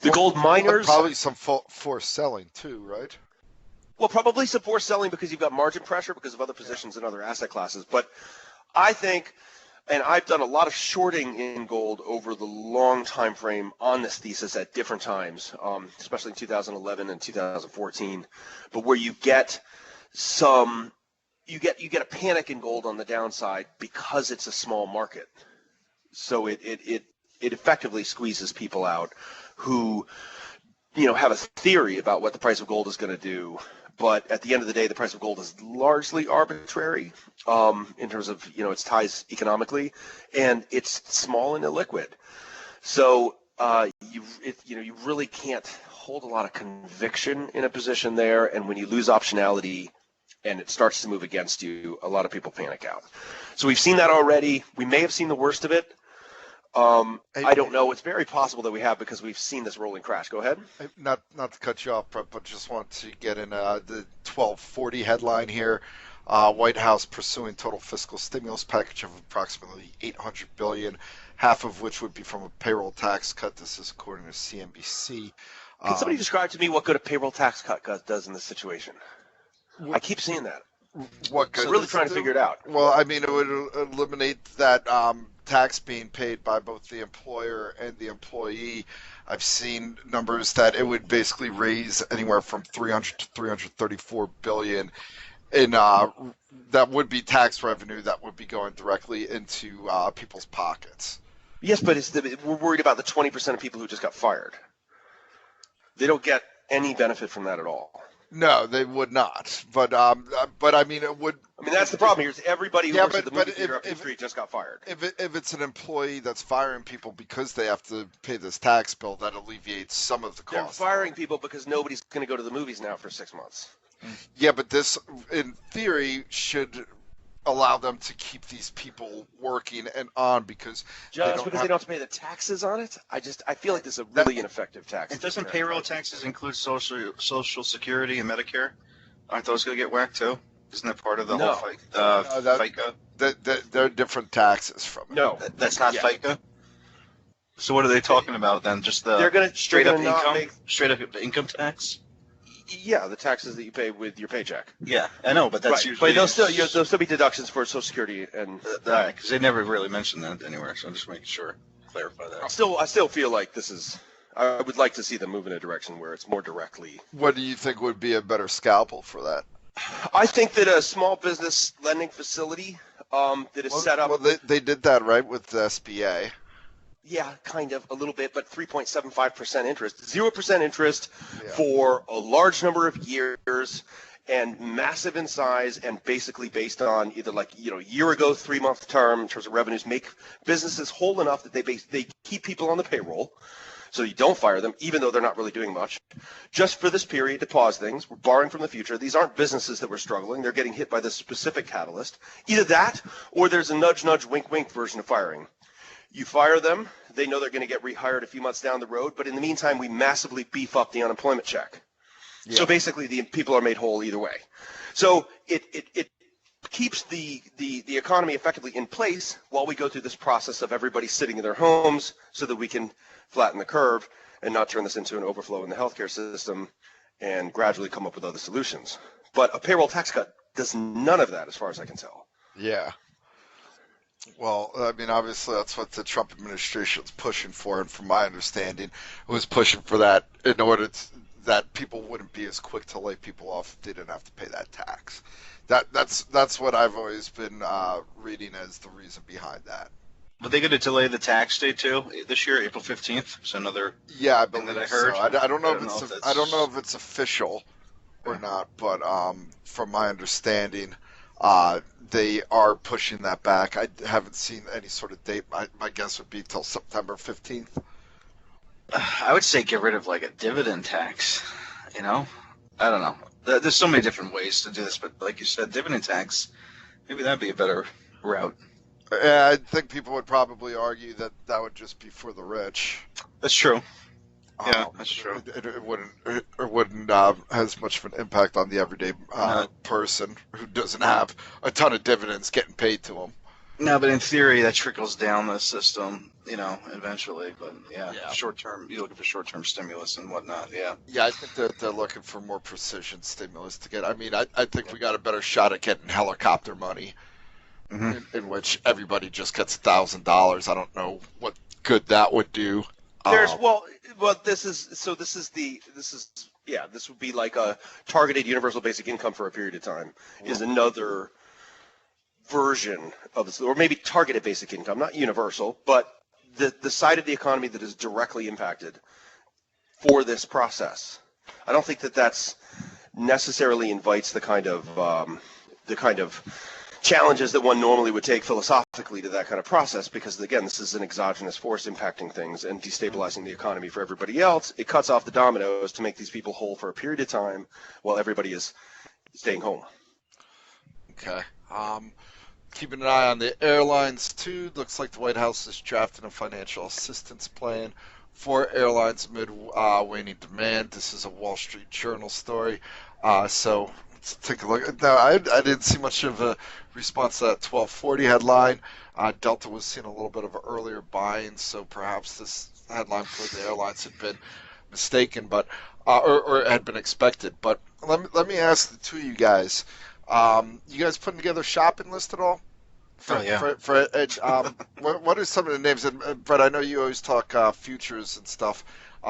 The gold miners... Probably some forced selling too, right? Well, probably some forced selling because you've got margin pressure because of other positions in other asset classes. But I think, and I've done a lot of shorting in gold over the long time frame on this thesis at different times, especially in 2011 and 2014. But where you get you get a panic in gold on the downside because it's a small market. So it effectively squeezes people out who have a theory about what the price of gold is going to do. But at the end of the day, the price of gold is largely arbitrary in terms of its ties economically, and it's small and illiquid. So you really can't hold a lot of conviction in a position there. And when you lose optionality and it starts to move against you, a lot of people panic out. So we've seen that already. We may have seen the worst of it. Hey, I don't know. It's very possible that we have because we've seen this rolling crash. Go ahead. not to cut you off, but just want to get in the 1240 headline here. White House pursuing total fiscal stimulus package of approximately 800 billion, half of which would be from a payroll tax cut. This is according to CNBC. Can somebody describe to me what good a payroll tax cut does in this situation? I keep seeing that. What I'm good? really trying to figure it out. Well, I mean, it would eliminate that tax being paid by both the employer and the employee. I've seen numbers that it would basically raise anywhere from 300 to 334 billion in that would be tax revenue that would be going directly into people's pockets. Yes, but we're worried about the 20% of people who just got fired. They don't get any benefit from that at all. No, they would not. But I mean, it would. I mean, that's the problem here. Is everybody who works at the movie theater up the street just got fired. If it's an employee that's firing people because they have to pay this tax bill, that alleviates some of the cost. They're firing people because nobody's going to go to the movies now for 6 months. Yeah, but this, in theory, should allow them to keep these people working and on because they don't have to pay the taxes on it. I feel like this is a really ineffective tax. And doesn't payroll taxes include Social Security and Medicare? Aren't those going to get whacked too? Isn't that part of the whole FICA? They're different taxes from it. No, that's not FICA. So what are they talking about then? Just the they're going to straight up income tax? Yeah, the taxes that you pay with your paycheck. Yeah, I know, but that's usually. But there'll still be deductions for Social Security and. Because they never really mentioned that anywhere, so I'm just making sure, clarify that. I still feel like this is. I would like to see them move in a direction where it's more directly. What do you think would be a better scalpel for that? I think that a small business lending facility that is set up. Well, they did that right with the SBA. Yeah, kind of, a little bit, but 3.75% interest. 0% interest for a large number of years and massive in size and basically based on either year ago, 3-month term in terms of revenues, make businesses whole enough that they keep people on the payroll so you don't fire them, even though they're not really doing much. Just for this period to pause things, we're borrowing from the future. These aren't businesses that were struggling. They're getting hit by this specific catalyst. Either that or there's a nudge, nudge, wink, wink version of firing. You fire them, they know they're going to get rehired a few months down the road, but in the meantime, we massively beef up the unemployment check. Yeah. So basically, the people are made whole either way. So it keeps the economy effectively in place while we go through this process of everybody sitting in their homes so that we can flatten the curve and not turn this into an overflow in the healthcare system and gradually come up with other solutions. But a payroll tax cut does none of that as far as I can tell. Yeah. Well, I mean, obviously that's what the Trump administration is pushing for, and from my understanding, it was pushing for that in order that people wouldn't be as quick to lay people off if they didn't have to pay that tax. That's what I've always been reading as the reason behind that. Were they going to delay the tax date too this year, April 15th? So another I believe that I heard. So. I don't know if it's official or not, but from my understanding. They are pushing that back. I haven't seen any sort of date. My guess would be till September 15th. I would say get rid of like a dividend tax. I don't know. There's so many different ways to do this, but like you said, dividend tax, maybe that'd be a better route. Yeah, I think people would probably argue that would just be for the rich. That's true. Yeah, that's true. It wouldn't have as much of an impact on the everyday person who doesn't have a ton of dividends getting paid to them. No, but in theory, that trickles down the system, eventually. But short term, you're looking for short term stimulus and whatnot. Yeah. Yeah, I think that they're looking for more precision stimulus to get. I mean, I think we got a better shot at getting helicopter money, in which everybody just gets $1,000. I don't know what good that would do. This would be like a targeted universal basic income for a period of time is another version of this, or maybe targeted basic income, not universal, but the side of the economy that is directly impacted for this process. I don't think that's necessarily invites the kind of challenges that one normally would take philosophically to that kind of process, because again, this is an exogenous force impacting things and destabilizing the economy for everybody else. It cuts off the dominoes to make these people whole for a period of time while everybody is staying home. Okay. Keeping an eye on the airlines too. Looks like the White House is drafting a financial assistance plan for airlines amid waning demand. This is a Wall Street Journal story. So let's take a look. Now, I didn't see much of a response to that 1240 headline. Delta was seeing a little bit of earlier buying, so perhaps this headline for the airlines had been mistaken, but or had been expected. But let me ask the two of you guys. You guys putting together a shopping list at all? Oh yeah. What are some of the names? And Brett, I know you always talk futures and stuff,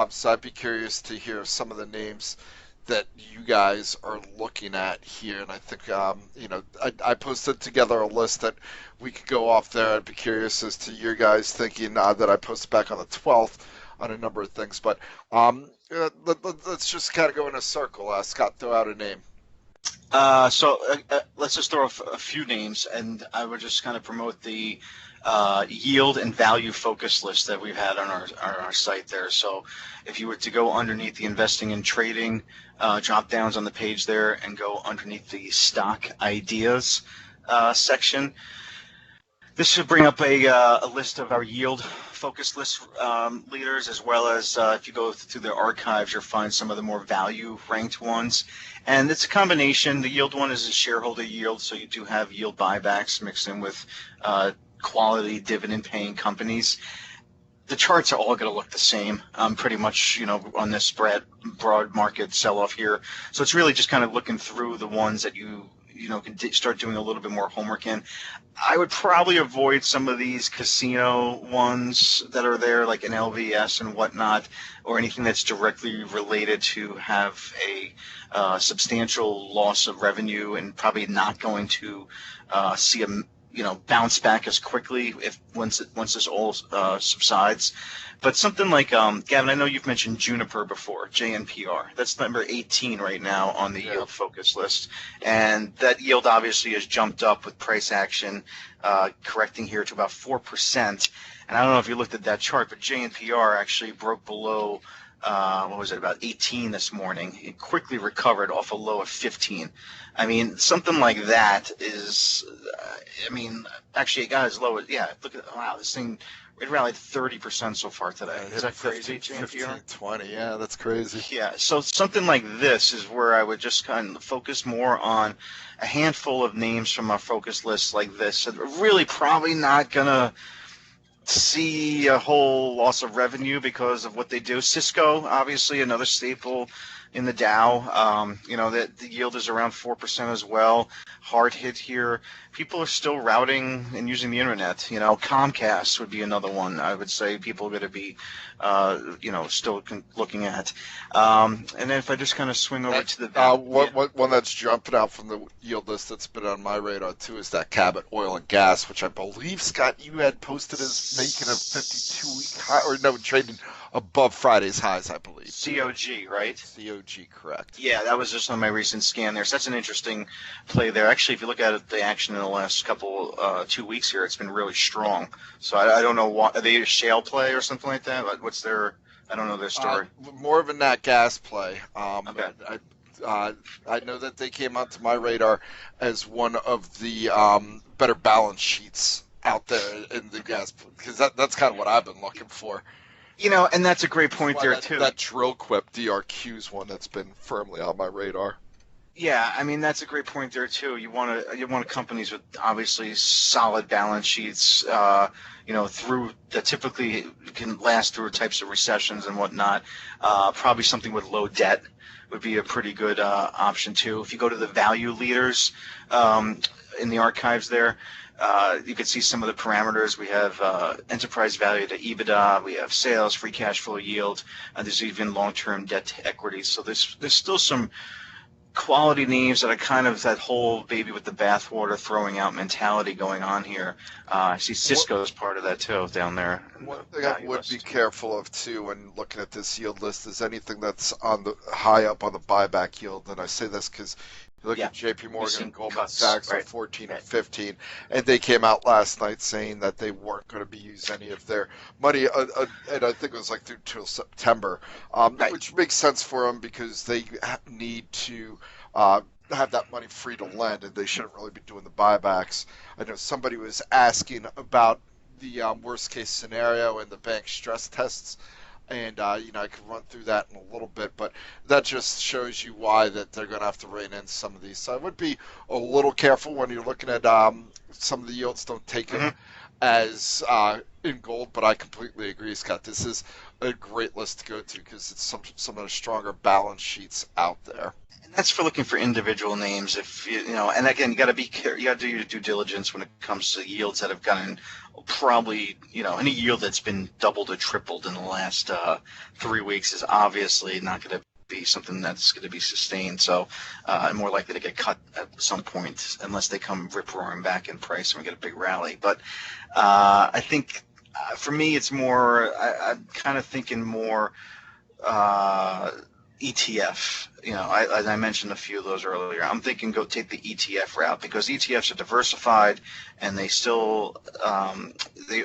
so I'd be curious to hear some of the names that you guys are looking at here. And I think, I posted together a list that we could go off there. I'd be curious as to your guys thinking that I posted back on the 12th on a number of things. But let's just kind of go in a circle. Scott, throw out a name. Let's just throw a few names, and I would just kind of promote the yield and value focus list that we've had on our site there. So if you were to go underneath the investing and trading drop downs on the page there and go underneath the stock ideas section, this should bring up a list of our yield focus list leaders, as well as if you go through the archives, you'll find some of the more value ranked ones. And it's a combination. The yield one is a shareholder yield, so you do have yield buybacks mixed in with quality dividend paying companies. The charts are all going to look the same, pretty much, on this broad market sell-off here. So it's really just kind of looking through the ones that you can start doing a little bit more homework in. I would probably avoid some of these casino ones that are there, like an LVS and whatnot, or anything that's directly related to have a substantial loss of revenue and probably not going to see a bounce back as quickly once this all subsides. But something like Gavin, I know you've mentioned Juniper before, JNPR. That's number 18 right now on the yield focus list, and that yield obviously has jumped up with price action, correcting here to about 4%. And I don't know if you looked at that chart, but JNPR actually broke below. About 18 this morning. It quickly recovered off a low of 15. I mean, something like that is, actually it got as low as, look at, wow, this thing, it rallied 30% so far today. Is that crazy, JNPR? 15, 20, yeah, that's crazy. Yeah, so something like this is where I would just kind of focus more on a handful of names from our focus list like this. That are really probably not going to see a whole loss of revenue because of what they do. Cisco, obviously, another staple in the Dow. That the yield is around 4% as well. Hard hit here. People are still routing and using the internet. Comcast would be another one. I would say people are going to be, still looking at. And then if I just kind of swing over to the one that's jumping out from the yield list that's been on my radar too is that Cabot Oil and Gas, which I believe, Scott, you had posted as making a 52-week high, or no, trading above Friday's highs, I believe. COG, right? COG, correct. Yeah, that was just on my recent scan there. So that's an interesting play there. Actually, if you look at the action in the last couple 2 weeks here, it's been really strong. So I don't know what, are they a shale play or something like that? What's their? I don't know their story. More of a nat gas play. Okay. I know that they came onto my radar as one of the better balance sheets out there in the gas, because that's kind of what I've been looking for. And that's a great point there too. That Drillquip DRQ's one that's been firmly on my radar. Yeah, that's a great point there too. You want companies with obviously solid balance sheets, through that typically can last through types of recessions and whatnot. Probably something with low debt would be a pretty good option too. If you go to the value leaders in the archives there, you can see some of the parameters. We have enterprise value to EBITDA. We have sales, free cash flow yield. There's even long-term debt to equity. So there's still some quality names that are kind of that whole baby with the bathwater throwing out mentality going on here. I see Cisco is part of that too down there. One thing I would be careful of too when looking at this yield list is anything that's on the high up on the buyback yield. And I say this because you look at JP Morgan and Goldman Sachs at 14 and 15, and they came out last night saying that they weren't going to be using any of their money, and I think it was like through till September, which makes sense for them because they need to have that money free to lend, and they shouldn't really be doing the buybacks. I know somebody was asking about the worst case scenario and the bank stress tests, and I could run through that in a little bit, but that just shows you why that they're going to have to rein in some of these. So I would be a little careful when you're looking at some of the yields. Don't take them Hmm. as in gold, but I completely agree, Scott. This is a great list to go to because it's some of the stronger balance sheets out there. And that's for looking for individual names. If and again, you got to be you got to do your due diligence when it comes to yields that have gotten probably any yield that's been doubled or tripled in the last 3 weeks is obviously not going to be something that's going to be sustained. So, more likely to get cut at some point unless they come rip roaring back in price and we get a big rally. But I think for me, it's more. I'm kind of thinking more. Uh, ETF. I mentioned a few of those earlier. I'm thinking go take the ETF route because ETFs are diversified and they still, a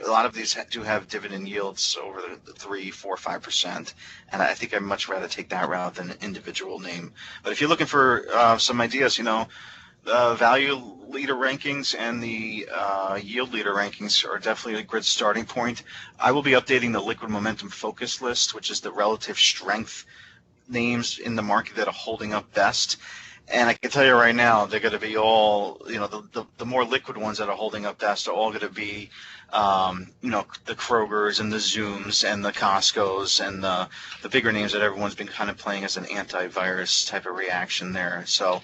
lot of these do have dividend yields over the 3, 4, 5%. And I think I'd much rather take that route than an individual name. But if you're looking for some ideas, value leader rankings and the yield leader rankings are definitely a good starting point. I will be updating the liquid momentum focus list, which is the relative strength names in the market that are holding up best. And I can tell you right now, they're going to be all, the more liquid ones that are holding up best are all going to be, the Krogers and the Zooms and the Costcos and the bigger names that everyone's been kind of playing as an antivirus type of reaction there. So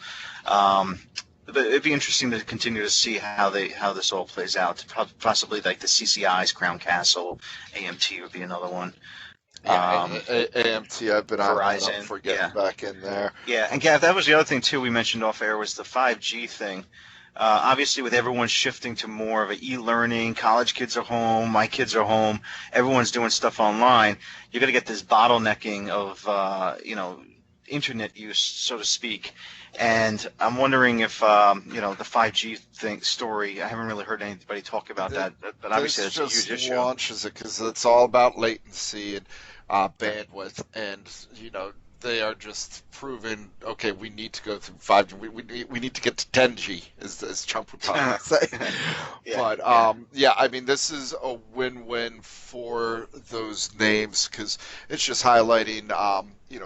but it'd be interesting to continue to see how this all plays out. Possibly like the CCI's, Crown Castle, AMT would be another one. Yeah, Um, AMT, I've been eyeing up Verizon, for getting yeah. back in there. Yeah, and Gav, that was the other thing too we mentioned off air was the 5G thing. Obviously, with everyone shifting to more of an e-learning, college kids are home, my kids are home, everyone's doing stuff online. You're going to get this bottlenecking of internet use, so to speak. And I'm wondering if the 5G story. I haven't really heard anybody talk about Th- that, but obviously This that's a huge just issue. launches it because it's all about latency and bandwidth, and they are just proving okay. We need to go through 5G. We need to get to 10G, as Trump would probably say. Yeah, But yeah. yeah, I mean, this is a win-win for those names because it's just highlighting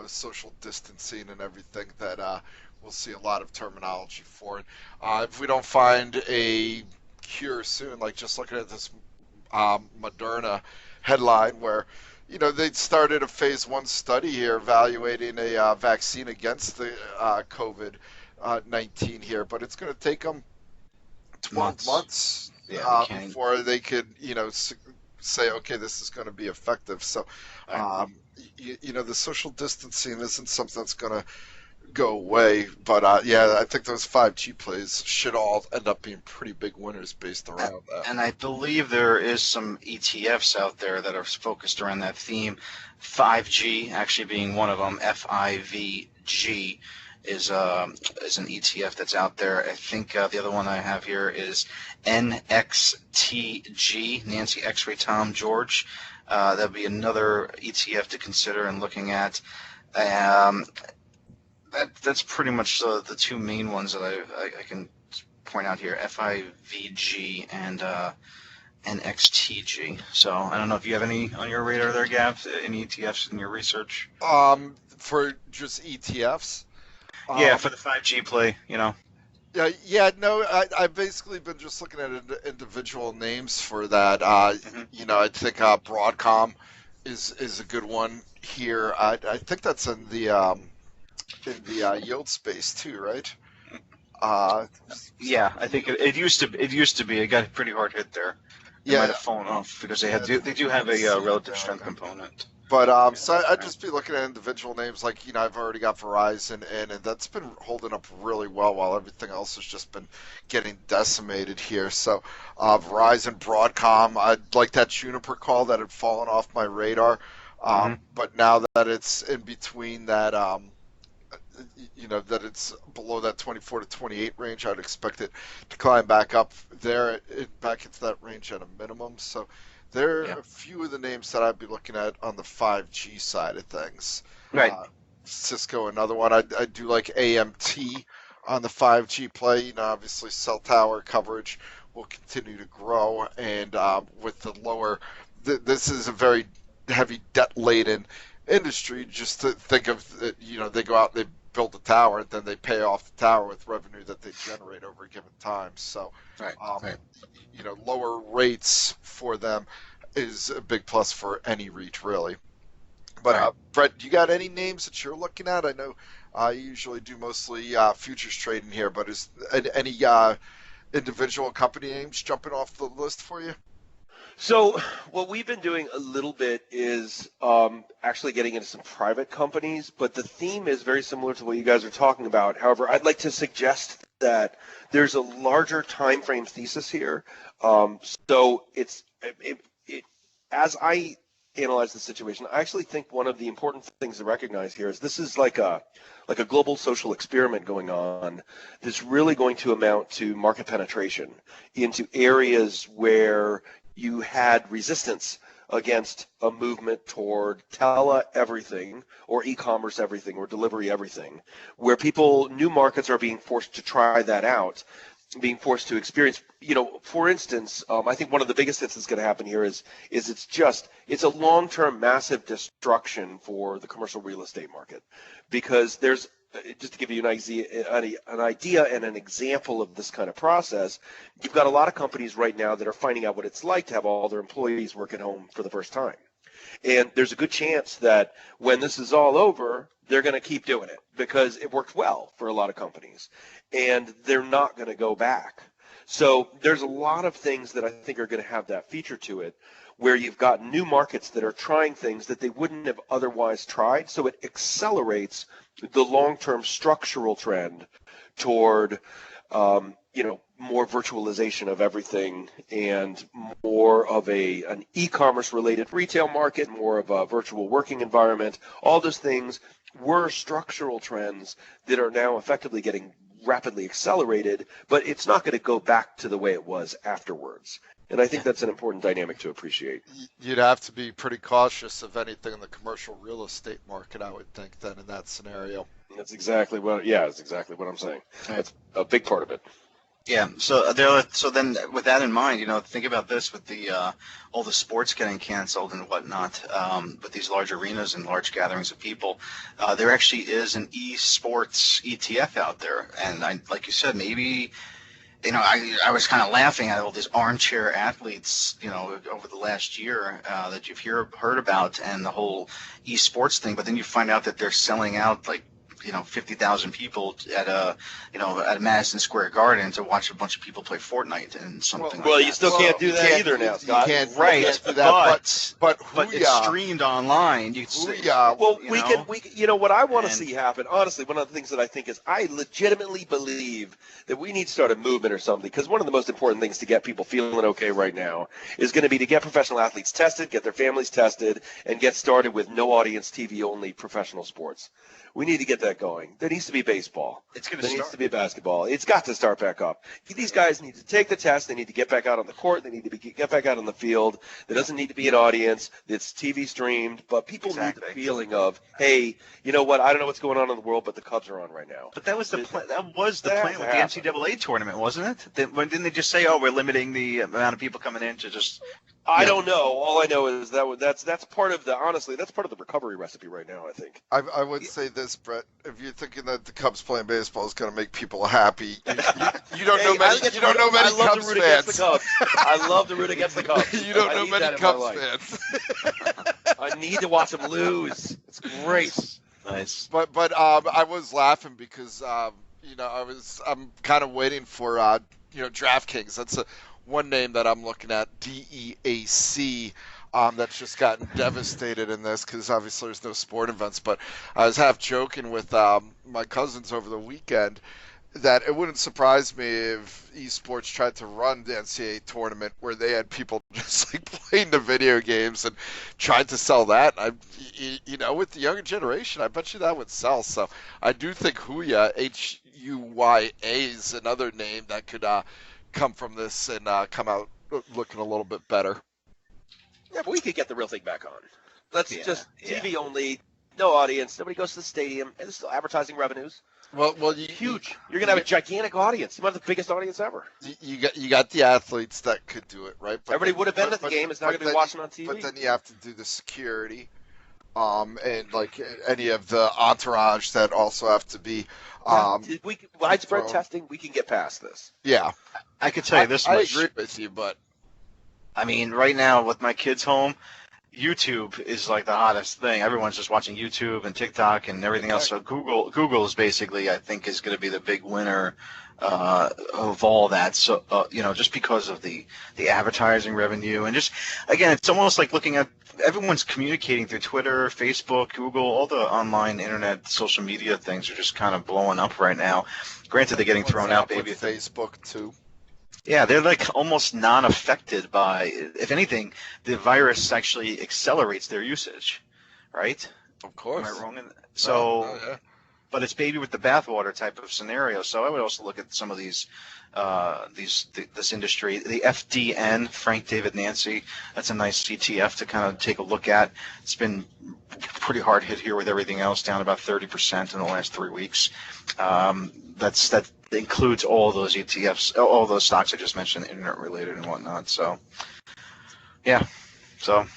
social distancing and everything that we'll see a lot of terminology for it. If we don't find a cure soon, like just looking at this Moderna headline where they started a phase 1 study here evaluating a vaccine against the COVID 19 here, but it's going to take them 12 Months. months Yeah, they can't. before they could say okay, this is going to be effective. So Right. the social distancing isn't something that's going to go away. But yeah, I think those 5G plays should all end up being pretty big winners based A- around that. And I believe there is some ETFs out there that are focused around that theme. 5G actually being one of them. FIVG is an ETF that's out there. I think the other one I have here is NXTG, Nancy X-ray Tom George. That'd be another ETF to consider and looking at. Um, that's pretty much the two main ones that I can point out here: FIVG and NXTG. So I don't know if you have any on your radar there, Gav. Any ETFs in your research? For just ETFs. Yeah, Um, for the 5G play, yeah, yeah, no, I've basically been just looking at individual names for that. Hmm. I think Broadcom is a good one here. I think that's in the yield space too, right? Uh, Yeah, I think it used to be. It got a pretty hard hit there. It might yeah, have fallen off because yeah, they do I have did a see it relative down strength there. component. But Yeah, so I'd right. just be looking at individual names like I've already got Verizon in, and that's been holding up really well while everything else has just been getting decimated here. So Verizon, Broadcom, I like that Juniper call that had fallen off my radar, Hmm. but now that it's in between that, that it's below that 24 to 28 range, I'd expect it to climb back up there, back into that range at a minimum. So there Yeah. are a few of the names that I'd be looking at on the 5G side of things. Right. Uh, Cisco, another one. I do like AMT. on the 5G play. Obviously cell tower coverage will continue to grow, and with the lower, this is a very heavy debt laden industry. Just to think of, they go out, they build the tower, then they pay off the tower with revenue that they generate over a given time. So, Right. um, Right. lower rates for them is a big plus for any REIT, really. But Right. Brett, do you got any names that you're looking at? I know you usually do mostly futures trading here, but is any individual company names jumping off the list for you? So what we've been doing a little bit is actually getting into some private companies, but the theme is very similar to what you guys are talking about. However, I'd like to suggest that there's a larger time frame thesis here. So as I analyze the situation, I actually think one of the important things to recognize here is this is like a global social experiment going on that's really going to amount to market penetration into areas where you had resistance against a movement toward tele everything or e-commerce everything or delivery everything, where new markets are being forced to try that out, being forced to experience. For instance, I think one of the biggest hits that's going to happen here is it's a long-term massive destruction for the commercial real estate market, because there's, just to give you an idea and an example of this kind of process, you've got a lot of companies right now that are finding out what it's like to have all their employees work at home for the first time. And there's a good chance that when this is all over, they're going to keep doing it because it worked well for a lot of companies, and they're not going to go back. So there's a lot of things that I think are going to have that feature to it, where you've got new markets that are trying things that they wouldn't have otherwise tried. So it accelerates the long-term structural trend toward more virtualization of everything and more of an e-commerce related retail market, more of a virtual working environment. All those things were structural trends that are now effectively getting rapidly accelerated, but it's not going to go back to the way it was afterwards. And I think that's an important dynamic to appreciate. You'd have to be pretty cautious of anything in the commercial real estate market, I would think, then in that scenario. That's exactly what I'm saying. That's a big part of it. Yeah. So then, with that in mind, think about this with the all the sports getting canceled and whatnot, with these large arenas and large gatherings of people. There actually is an esports ETF out there, and like you said, maybe. I was kind of laughing at all these armchair athletes, over the last year that you've heard about, and the whole esports thing. But then you find out that they're selling out 50,000 people at Madison Square Garden to watch a bunch of people play Fortnite and something. Well, like you that. still can't do that either now, Scott. You can't, Right, you can't do that, but it's streamed online. Well, we can. What I want to And- see happen, honestly, one of the things that I think is, I legitimately believe that we need to start a movement or something, because one of the most important things to get people feeling okay right now is going to be to get professional athletes tested, get their families tested, and get started with no audience TV only professional sports. We need to get that going. There needs to be baseball. There needs to be basketball. It's got to start back up. These guys need to take the test. They need to get back out on the court. They need to get back out on the field. There doesn't need to be an audience. It's TV streamed. But people need the feeling of, hey, you know what? I don't know what's going on in the world, but the Cubs are on right now. But that was the plan. That was the plan with the NCAA tournament, wasn't it? Didn't they just say, "Oh, we're limiting the amount of people coming in to just"? I don't know. All I know is that's part of the recovery recipe right now, I think. I would say this, Brett. If you're thinking that the Cubs playing baseball is going to make people happy, you don't know many. You don't know many Cubs fans. I love to root against the Cubs. You don't know many Cubs fans. I need to watch them lose. It's great. Nice. But I was laughing because I'm kind of waiting for DraftKings. That's one name that I'm looking at, DEAC. That's just gotten devastated in this because obviously there's no sport events. But I was half joking with my cousins over the weekend that it wouldn't surprise me if esports tried to run the NCAA tournament where they had people just playing the video games and tried to sell that. With the younger generation, I bet you that would sell. So I do think Huya, HuyA, is another name that could come from this and come out looking a little bit better. Yeah, but we could get the real thing back on. Let's just TV only, no audience, nobody goes to the stadium, and there's still advertising revenues. Well, Huge. You're gonna have a gigantic audience. You might have the biggest audience ever. you got the athletes that could do it, right? But Everybody then, would have been at the game. It's not but gonna be then watching on TV. But then you have to do the security, and like any of the entourage that also have to be. Widespread thrown. testing, we can get past this. Yeah, I could tell you this I much. agree with you, but I mean, right now with my kids home, YouTube is like the hottest thing. Everyone's just watching YouTube and TikTok and everything else. So Google is basically, I think, is going to be the big winner of all that. So just because of the advertising revenue and just again, it's almost like looking at everyone's communicating through Twitter, Facebook, Google, all the online internet, social media things are just kind of blowing up right now. Granted, they're getting thrown out, baby. Facebook too. Yeah, they're like almost non-affected by, if anything, the virus actually accelerates their usage, right? Of course. Am I wrong? So, yeah. But it's baby with the bathwater type of scenario. So I would also look at some of this industry, the FDN, Frank David Nancy. That's a nice ETF to kind of take a look at. It's been pretty hard hit here with everything else, down about 30% in the last 3 weeks. That includes all those ETFs, all those stocks I just mentioned, internet related and whatnot. So, yeah. So,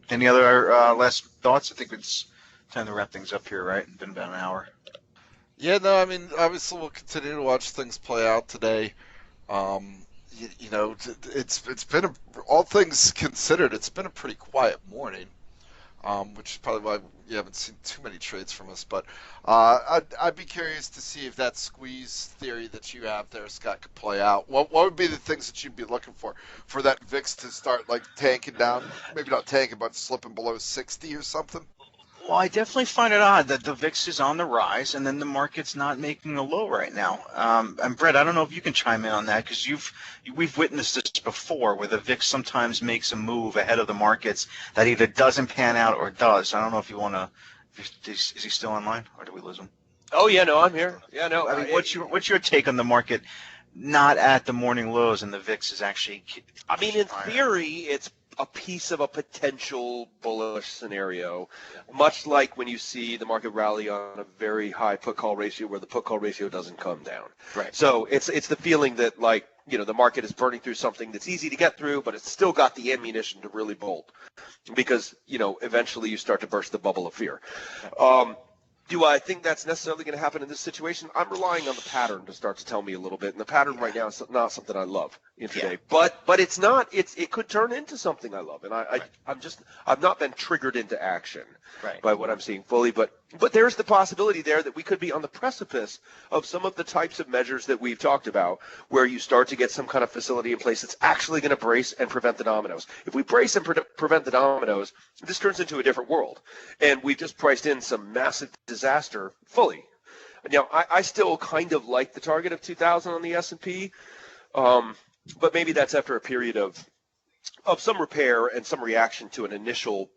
any other last thoughts? I think it's time to wrap things up here, right? It's been about an hour. Yeah, no, I mean, obviously we'll continue to watch things play out today. It's been all things considered, it's been a pretty quiet morning, which is probably why you haven't seen too many trades from us. But I'd be curious to see if that squeeze theory that you have there, Scott, could play out. What would be the things that you'd be looking for that VIX to start like tanking down? Maybe not tanking, but slipping below 60 or something. Well, I definitely find it odd that the VIX is on the rise and then the market's not making a low right now. And Brett, I don't know if you can chime in on that because we've witnessed this before where the VIX sometimes makes a move ahead of the markets that either doesn't pan out or does. I don't know if you want to. Is he still online or did we lose him? Oh yeah, no, I'm here. Yeah, no. I mean, what's your take on the market not at the morning lows and the VIX is actually? I mean, in theory, it's a piece of a potential bullish scenario, much like when you see the market rally on a very high put-call ratio where the put-call ratio doesn't come down. Right. So it's the feeling that the market is burning through something that's easy to get through, but it's still got the ammunition to really bolt because, eventually you start to burst the bubble of fear. Do I think that's necessarily going to happen in this situation? I'm relying on the pattern to start to tell me a little bit, and the pattern right now is not something I love intraday. Yeah. But it's not. It could turn into something I love, and I've not been triggered into action by what I'm seeing fully. But there's the possibility there that we could be on the precipice of some of the types of measures that we've talked about, where you start to get some kind of facility in place that's actually going to brace and prevent the dominoes. If we brace and prevent the dominoes, this turns into a different world, and we've just priced in some massive disaster fully. I still kind of like the target of 2,000 on the S&P, but maybe that's after a period of some repair and some reaction to an initial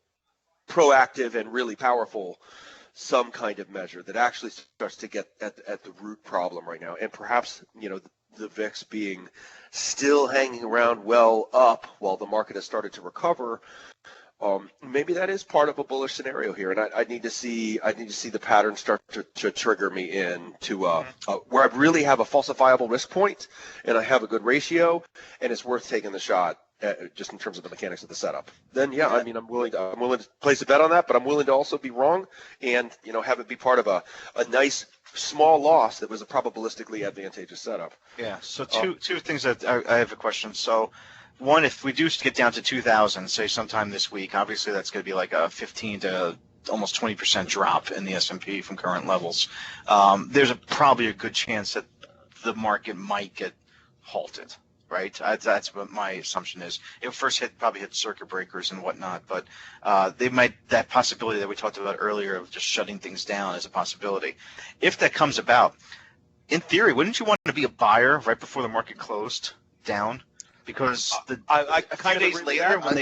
proactive and really powerful some kind of measure that actually starts to get at the root problem right now. And perhaps, the VIX being still hanging around well up while the market has started to recover, maybe that is part of a bullish scenario here, and I need to see the pattern start to trigger me in to where I really have a falsifiable risk point, and I have a good ratio, and it's worth taking the shot. Just in terms of the mechanics of the setup, then I mean I'm willing to place a bet on that, but I'm willing to also be wrong and have it be part of a nice small loss that was a probabilistically advantageous setup. Yeah. So two things that I have a question. So one, if we do get down to 2,000, say sometime this week, obviously that's going to be like a 15 to almost 20% drop in the S&P from current levels. There's probably a good chance that the market might get halted. Right, that's what my assumption is. It first probably hit circuit breakers and whatnot, but that possibility that we talked about earlier of just shutting things down is a possibility. If that comes about, in theory, wouldn't you want to be a buyer right before the market closed down? Because a few days later, when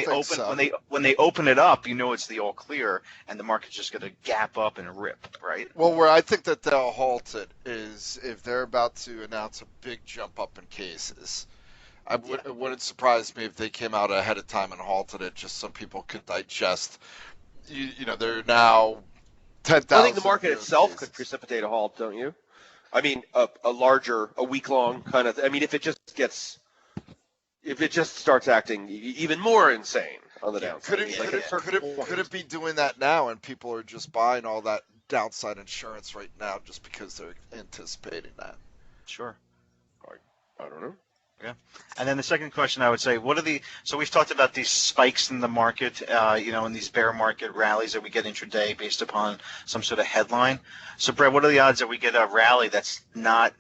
they open it up, it's the all clear, and the market's just going to gap up and rip, right? Well, where I think that they'll halt it is if they're about to announce a big jump up in cases. It wouldn't surprise me if they came out ahead of time and halted it just so people could digest. They're now 10,000. I think the market itself could precipitate a halt, don't you? I mean, a larger, a week-long kind of. I mean, if it just starts acting even more insane on the downside. Could it be doing that now, and people are just buying all that downside insurance right now just because they're anticipating that? Sure. I don't know. Yeah. And then the second question I would say, so we've talked about these spikes in the market, in these bear market rallies that we get intraday based upon some sort of headline. So Brett, what are the odds that we get a rally that's not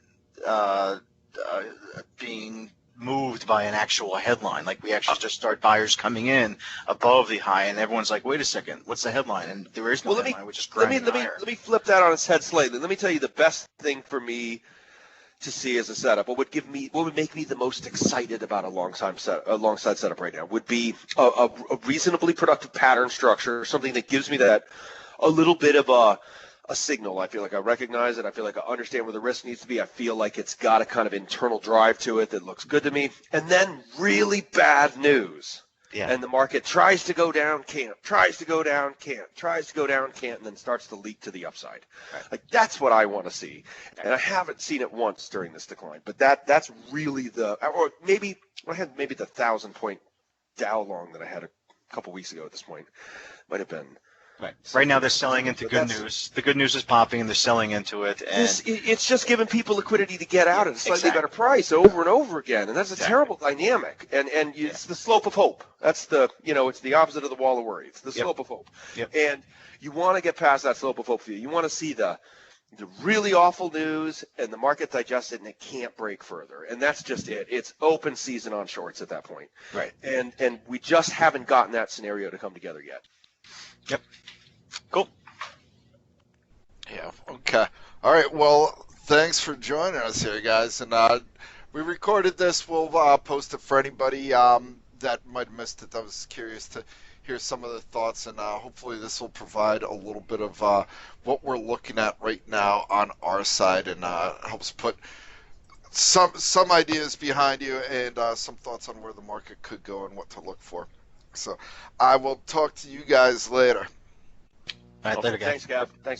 being moved by an actual headline? Like we actually just start buyers coming in above the high, and everyone's like, wait a second, what's the headline? And there is no headline, which is grinding higher. Let me flip that on its head slightly. Let me tell you the best thing for me to see as a setup, what would make me the most excited about a long side setup right now would be a reasonably productive pattern structure, something that gives me that a little bit of a signal. I feel like I recognize it. I feel like I understand where the risk needs to be. I feel like it's got a kind of internal drive to it that looks good to me. And then really bad news. Yeah. And the market tries to go down, can't, tries to go down, can't, tries to go down, can't, and then starts to leak to the upside. Right. Like that's what I want to see. And I haven't seen it once during this decline. But that's really or maybe I had the 1,000-point Dow long that I had a couple weeks ago at this point. Might have been. Right. Right now they're selling into good news. The good news is popping, and they're selling into it. And it's just giving people liquidity to get out at a slightly better price over and over again, and that's a terrible dynamic. And it's the slope of hope. That's it's the opposite of the wall of worry. It's the slope of hope. Yep. And you want to get past that slope of hope for you. You want to see the really awful news and the market digest it, and it can't break further. And that's just it. It's open season on shorts at that point. Right. And we just haven't gotten that scenario to come together yet. Yep. Cool. Yeah. Okay. All right. Well, thanks for joining us here, guys. And we recorded this. We'll post it for anybody that might have missed it. I was curious to hear some of the thoughts, and hopefully this will provide a little bit of what we're looking at right now on our side, and helps put some ideas behind you and some thoughts on where the market could go and what to look for. So I will talk to you guys later. All right, later, guys. Thanks, Gav. Thanks.